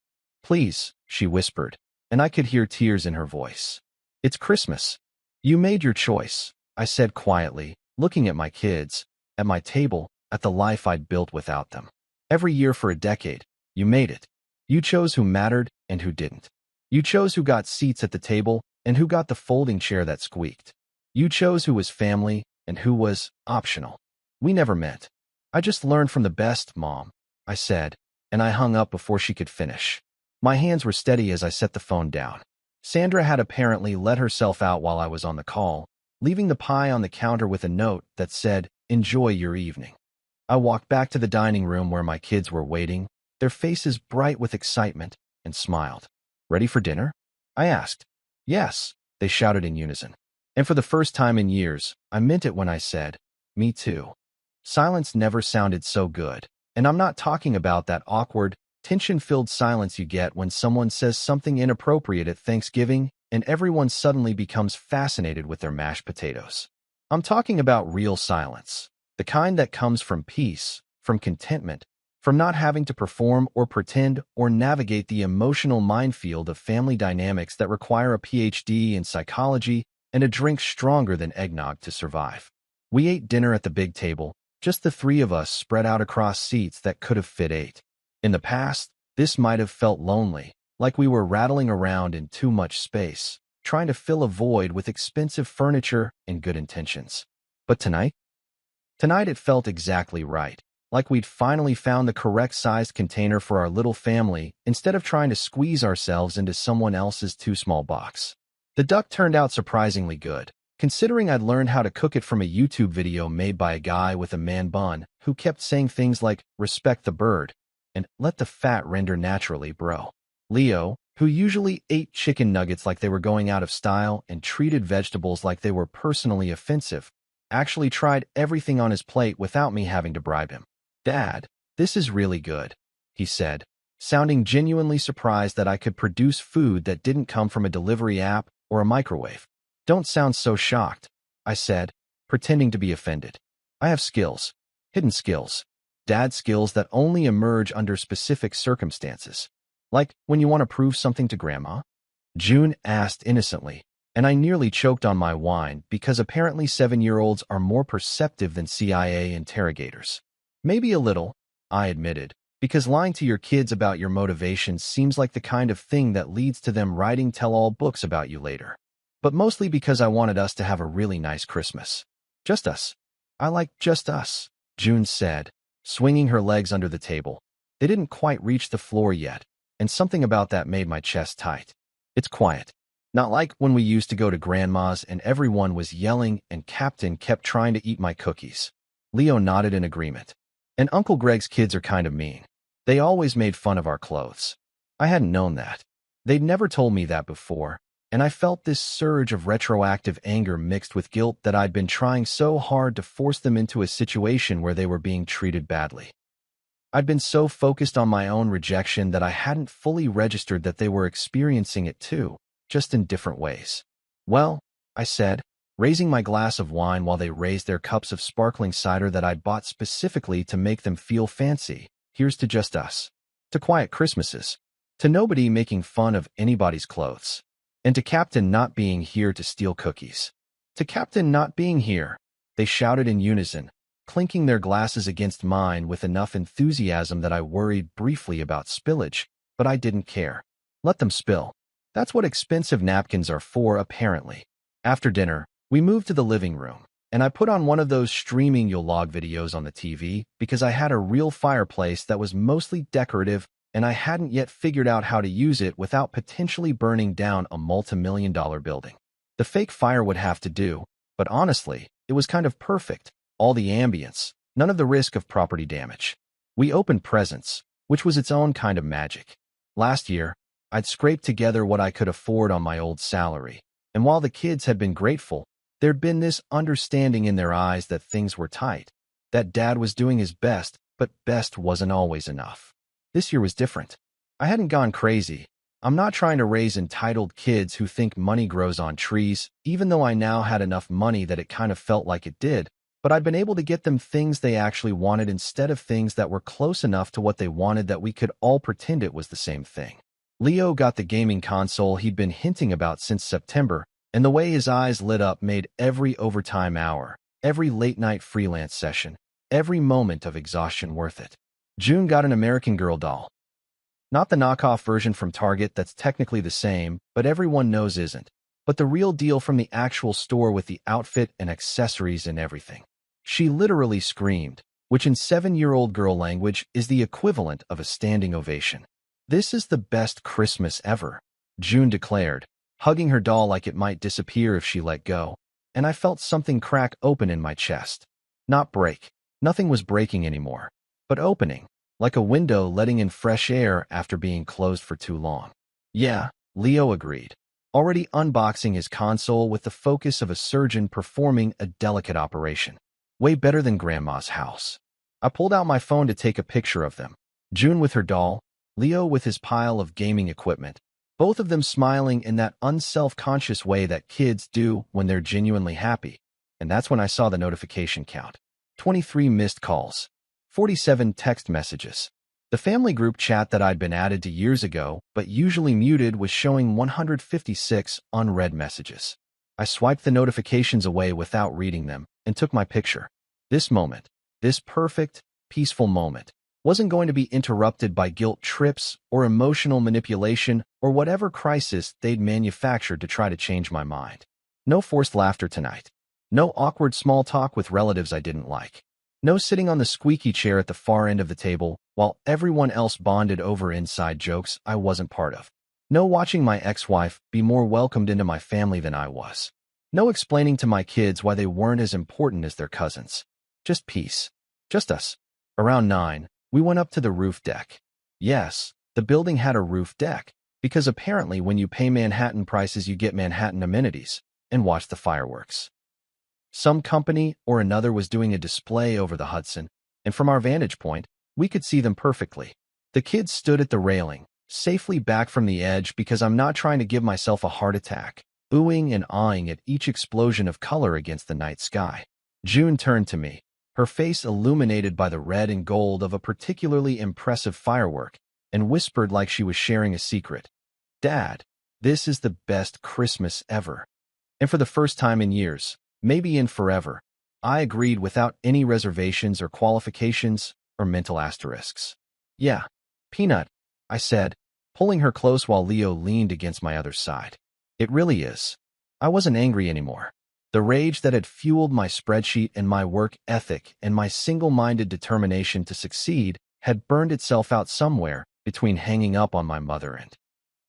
"Please," she whispered, and I could hear tears in her voice. "It's Christmas. You made your choice," I said quietly, looking at my kids, at my table, at the life I'd built without them. "Every year for a decade, you made it. You chose who mattered and who didn't. You chose who got seats at the table and who got the folding chair that squeaked. You chose who was family and who was optional. We never met. I just learned from the best, Mom," I said, and I hung up before she could finish. My hands were steady as I set the phone down. Sandra had apparently let herself out while I was on the call, leaving the pie on the counter with a note that said, "Enjoy your evening." I walked back to the dining room where my kids were waiting, their faces bright with excitement, and smiled. "Ready for dinner?" I asked. "Yes," they shouted in unison. And for the first time in years, I meant it when I said, "Me too." Silence never sounded so good, and I'm not talking about that awkward, tension-filled silence you get when someone says something inappropriate at Thanksgiving and everyone suddenly becomes fascinated with their mashed potatoes. I'm talking about real silence. The kind that comes from peace, from contentment, from not having to perform or pretend or navigate the emotional minefield of family dynamics that require a PhD in psychology and a drink stronger than eggnog to survive. We ate dinner at the big table, just the three of us spread out across seats that could have fit eight. In the past, this might have felt lonely, like we were rattling around in too much space, trying to fill a void with expensive furniture and good intentions. But tonight? Tonight it felt exactly right, like we'd finally found the correct sized container for our little family instead of trying to squeeze ourselves into someone else's too small box. The duck turned out surprisingly good, considering I'd learned how to cook it from a YouTube video made by a guy with a man bun who kept saying things like, "Respect the bird," and "Let the fat render naturally, bro." Leo, who usually ate chicken nuggets like they were going out of style and treated vegetables like they were personally offensive, actually tried everything on his plate without me having to bribe him. "Dad, this is really good," he said, sounding genuinely surprised that I could produce food that didn't come from a delivery app or a microwave. "Don't sound so shocked," I said, pretending to be offended. "I have skills. Hidden skills. Dad skills that only emerge under specific circumstances. Like when you want to prove something to Grandma?" June asked innocently, and I nearly choked on my wine because apparently 7-year-olds are more perceptive than CIA interrogators. "Maybe a little," I admitted, because lying to your kids about your motivations seems like the kind of thing that leads to them writing tell-all books about you later. But mostly because I wanted us to have a really nice Christmas. Just us. I like just us, June said, swinging her legs under the table. They didn't quite reach the floor yet, and something about that made my chest tight. It's quiet. Not like when we used to go to Grandma's and everyone was yelling and Captain kept trying to eat my cookies. Leo nodded in agreement. And Uncle Greg's kids are kind of mean. They always made fun of our clothes. I hadn't known that. They'd never told me that before, and I felt this surge of retroactive anger mixed with guilt that I'd been trying so hard to force them into a situation where they were being treated badly. I'd been so focused on my own rejection that I hadn't fully registered that they were experiencing it too, just in different ways. "Well," I said, raising my glass of wine while they raised their cups of sparkling cider that I'd bought specifically to make them feel fancy, "here's to just us. To quiet Christmases. To nobody making fun of anybody's clothes. And to Captain not being here to steal cookies. To Captain not being here," they shouted in unison, clinking their glasses against mine with enough enthusiasm that I worried briefly about spillage, but I didn't care. Let them spill. That's what expensive napkins are for, apparently. After dinner, we moved to the living room, and I put on one of those streaming Yolog videos on the TV because I had a real fireplace that was mostly decorative and I hadn't yet figured out how to use it without potentially burning down a multi-million-dollar building. The fake fire would have to do, but honestly, it was kind of perfect. All the ambience, none of the risk of property damage. We opened presents, which was its own kind of magic. Last year, I'd scraped together what I could afford on my old salary, and while the kids had been grateful, there'd been this understanding in their eyes that things were tight, that Dad was doing his best, but best wasn't always enough. This year was different. I hadn't gone crazy. I'm not trying to raise entitled kids who think money grows on trees, even though I now had enough money that it kind of felt like it did, but I'd been able to get them things they actually wanted instead of things that were close enough to what they wanted that we could all pretend it was the same thing. Leo got the gaming console he'd been hinting about since September, and the way his eyes lit up made every overtime hour, every late-night freelance session, every moment of exhaustion worth it. June got an American Girl doll. Not the knockoff version from Target that's technically the same, but everyone knows isn't, but the real deal from the actual store with the outfit and accessories and everything. She literally screamed, which in 7-year-old girl language is the equivalent of a standing ovation. "This is the best Christmas ever," June declared, hugging her doll like it might disappear if she let go, and I felt something crack open in my chest. Not break. Nothing was breaking anymore, but opening, like a window letting in fresh air after being closed for too long. "Yeah," Leo agreed, already unboxing his console with the focus of a surgeon performing a delicate operation. "Way better than Grandma's house." I pulled out my phone to take a picture of them. June with her doll, Leo with his pile of gaming equipment, both of them smiling in that unself-conscious way that kids do when they're genuinely happy. And that's when I saw the notification count. 23 missed calls, 47 text messages. The family group chat that I'd been added to years ago, but usually muted, was showing 156 unread messages. I swiped the notifications away without reading them and took my picture. This moment, this perfect, peaceful moment, wasn't going to be interrupted by guilt trips or emotional manipulation or whatever crisis they'd manufactured to try to change my mind. No forced laughter tonight. No awkward small talk with relatives I didn't like. No sitting on the squeaky chair at the far end of the table while everyone else bonded over inside jokes I wasn't part of. No watching my ex-wife be more welcomed into my family than I was. No explaining to my kids why they weren't as important as their cousins. Just peace. Just us. Around 9, we went up to the roof deck. Yes, the building had a roof deck, because apparently when you pay Manhattan prices you get Manhattan amenities, and watch the fireworks. Some company or another was doing a display over the Hudson, and from our vantage point, we could see them perfectly. The kids stood at the railing, safely back from the edge because I'm not trying to give myself a heart attack, oohing and awing at each explosion of color against the night sky. June turned to me, her face illuminated by the red and gold of a particularly impressive firework, and whispered like she was sharing a secret. "Dad, this is the best Christmas ever." And for the first time in years, maybe in forever, I agreed without any reservations or qualifications or mental asterisks. "Yeah, Peanut," I said, pulling her close while Leo leaned against my other side. "It really is." I wasn't angry anymore. The rage that had fueled my spreadsheet and my work ethic and my single-minded determination to succeed had burned itself out somewhere between hanging up on my mother and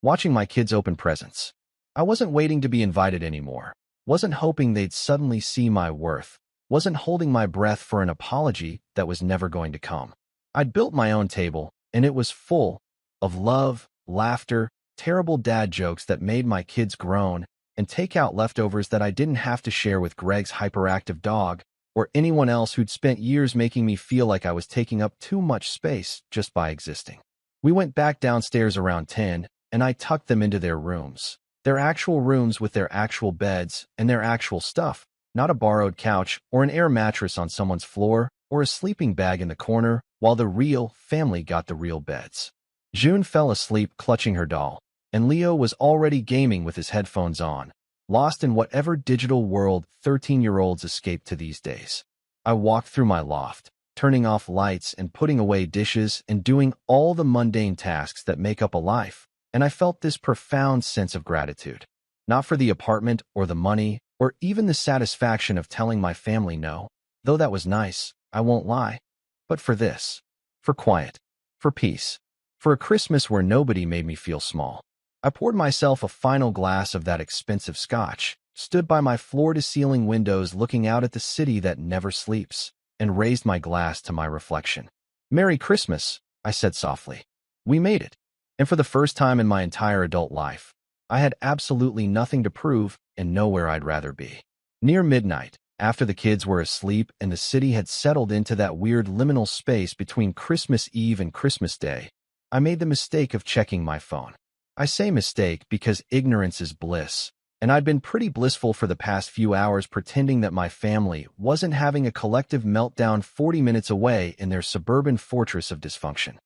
watching my kids open presents. I wasn't waiting to be invited anymore. Wasn't hoping they'd suddenly see my worth. Wasn't holding my breath for an apology that was never going to come. I'd built my own table, and it was full of love, laughter, terrible dad jokes that made my kids groan, and takeout leftovers that I didn't have to share with Greg's hyperactive dog or anyone else who'd spent years making me feel like I was taking up too much space just by existing. We went back downstairs around 10, and I tucked them into their rooms. Their actual rooms with their actual beds and their actual stuff, not a borrowed couch or an air mattress on someone's floor or a sleeping bag in the corner, while the real family got the real beds. June fell asleep clutching her doll, and Leo was already gaming with his headphones on, lost in whatever digital world 13-year-olds escape to these days. I walked through my loft, turning off lights and putting away dishes and doing all the mundane tasks that make up a life, and I felt this profound sense of gratitude. Not for the apartment or the money or even the satisfaction of telling my family no, though that was nice, I won't lie, but for this. For quiet. For peace. For a Christmas where nobody made me feel small. I poured myself a final glass of that expensive scotch, stood by my floor-to-ceiling windows looking out at the city that never sleeps, and raised my glass to my reflection. "Merry Christmas," I said softly. We made it. And for the first time in my entire adult life, I had absolutely nothing to prove and nowhere I'd rather be. Near midnight, after the kids were asleep and the city had settled into that weird liminal space between Christmas Eve and Christmas Day, I made the mistake of checking my phone. I say mistake because ignorance is bliss, and I'd been pretty blissful for the past few hours pretending that my family wasn't having a collective meltdown 40 minutes away in their suburban fortress of dysfunction.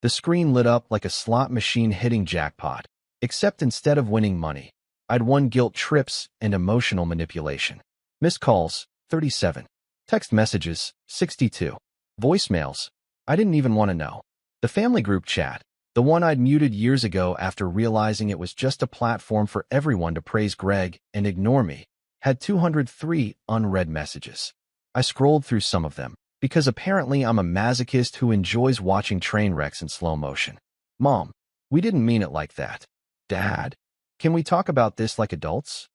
The screen lit up like a slot machine hitting jackpot, except instead of winning money, I'd won guilt trips and emotional manipulation. Missed calls, 37. Text messages, 62. Voicemails, I didn't even want to know. The family group chat, the one I'd muted years ago after realizing it was just a platform for everyone to praise Greg and ignore me, had 203 unread messages. I scrolled through some of them, because apparently I'm a masochist who enjoys watching train wrecks in slow motion. "Mom, we didn't mean it like that." "Dad, can we talk about this like adults?"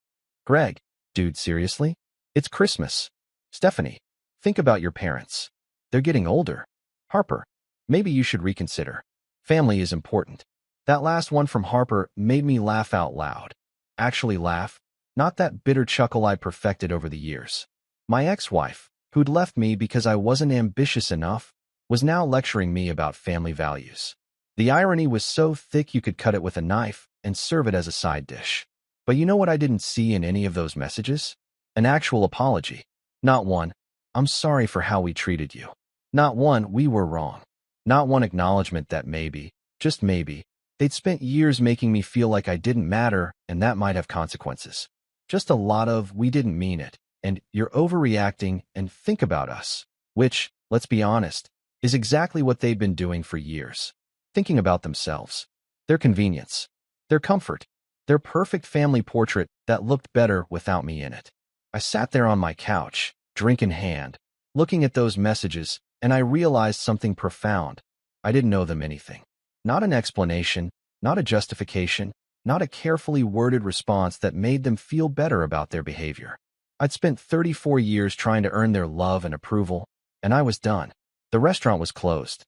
"Greg, dude, seriously? It's Christmas." "Stephanie, think about your parents. They're getting older." "Harper, maybe you should reconsider. Family is important." That last one from Harper made me laugh out loud. Actually laugh, not that bitter chuckle I perfected over the years. My ex-wife, who'd left me because I wasn't ambitious enough, was now lecturing me about family values. The irony was so thick you could cut it with a knife and serve it as a side dish. But you know what I didn't see in any of those messages? An actual apology. Not one. I'm sorry for how we treated you. Not one, we were wrong. Not one acknowledgement that maybe, just maybe, they'd spent years making me feel like I didn't matter and that might have consequences. Just a lot of, we didn't mean it, and you're overreacting and think about us. Which, let's be honest, is exactly what they've been doing for years. Thinking about themselves, their convenience, their comfort, their perfect family portrait that looked better without me in it. I sat there on my couch, drink in hand, looking at those messages, and I realized something profound. I didn't owe them anything. Not an explanation, not a justification, not a carefully worded response that made them feel better about their behavior. I'd spent 34 years trying to earn their love and approval, and I was done. The restaurant was closed.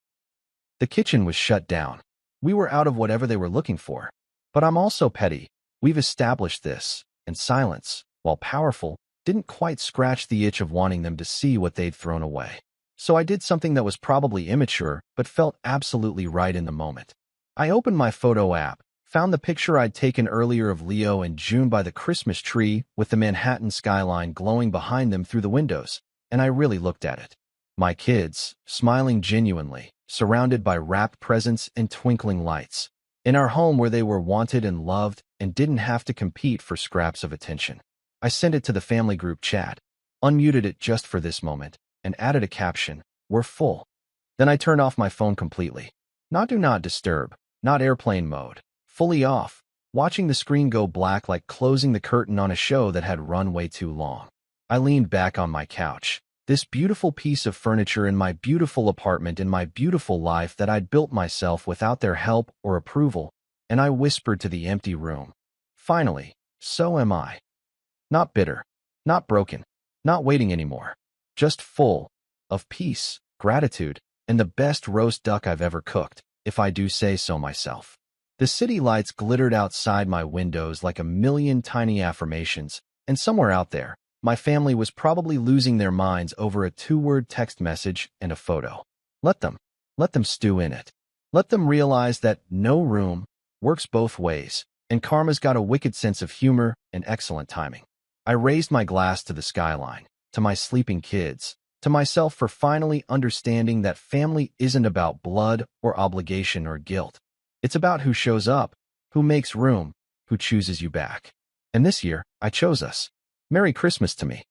The kitchen was shut down. We were out of whatever they were looking for. But I'm also petty. We've established this, and silence, while powerful, didn't quite scratch the itch of wanting them to see what they'd thrown away. So I did something that was probably immature, but felt absolutely right in the moment. I opened my photo app, found the picture I'd taken earlier of Leo and June by the Christmas tree with the Manhattan skyline glowing behind them through the windows, and I really looked at it. My kids, smiling genuinely, surrounded by wrapped presents and twinkling lights. In our home where they were wanted and loved and didn't have to compete for scraps of attention. I sent it to the family group chat, unmuted it just for this moment, and added a caption, "We're full." Then I turned off my phone completely. Not do not disturb, not airplane mode, fully off, watching the screen go black like closing the curtain on a show that had run way too long. I leaned back on my couch, this beautiful piece of furniture in my beautiful apartment in my beautiful life that I'd built myself without their help or approval, and I whispered to the empty room, "Finally, so am I." Not bitter, not broken, not waiting anymore. Just full of peace, gratitude, and the best roast duck I've ever cooked, if I do say so myself. The city lights glittered outside my windows like a million tiny affirmations, and somewhere out there, my family was probably losing their minds over a 2-word text message and a photo. Let them stew in it. Let them realize that no room works both ways, and karma's got a wicked sense of humor and excellent timing. I raised my glass to the skyline, to my sleeping kids, to myself for finally understanding that family isn't about blood or obligation or guilt. It's about who shows up, who makes room, who chooses you back. And this year, I chose us. Merry Christmas to me.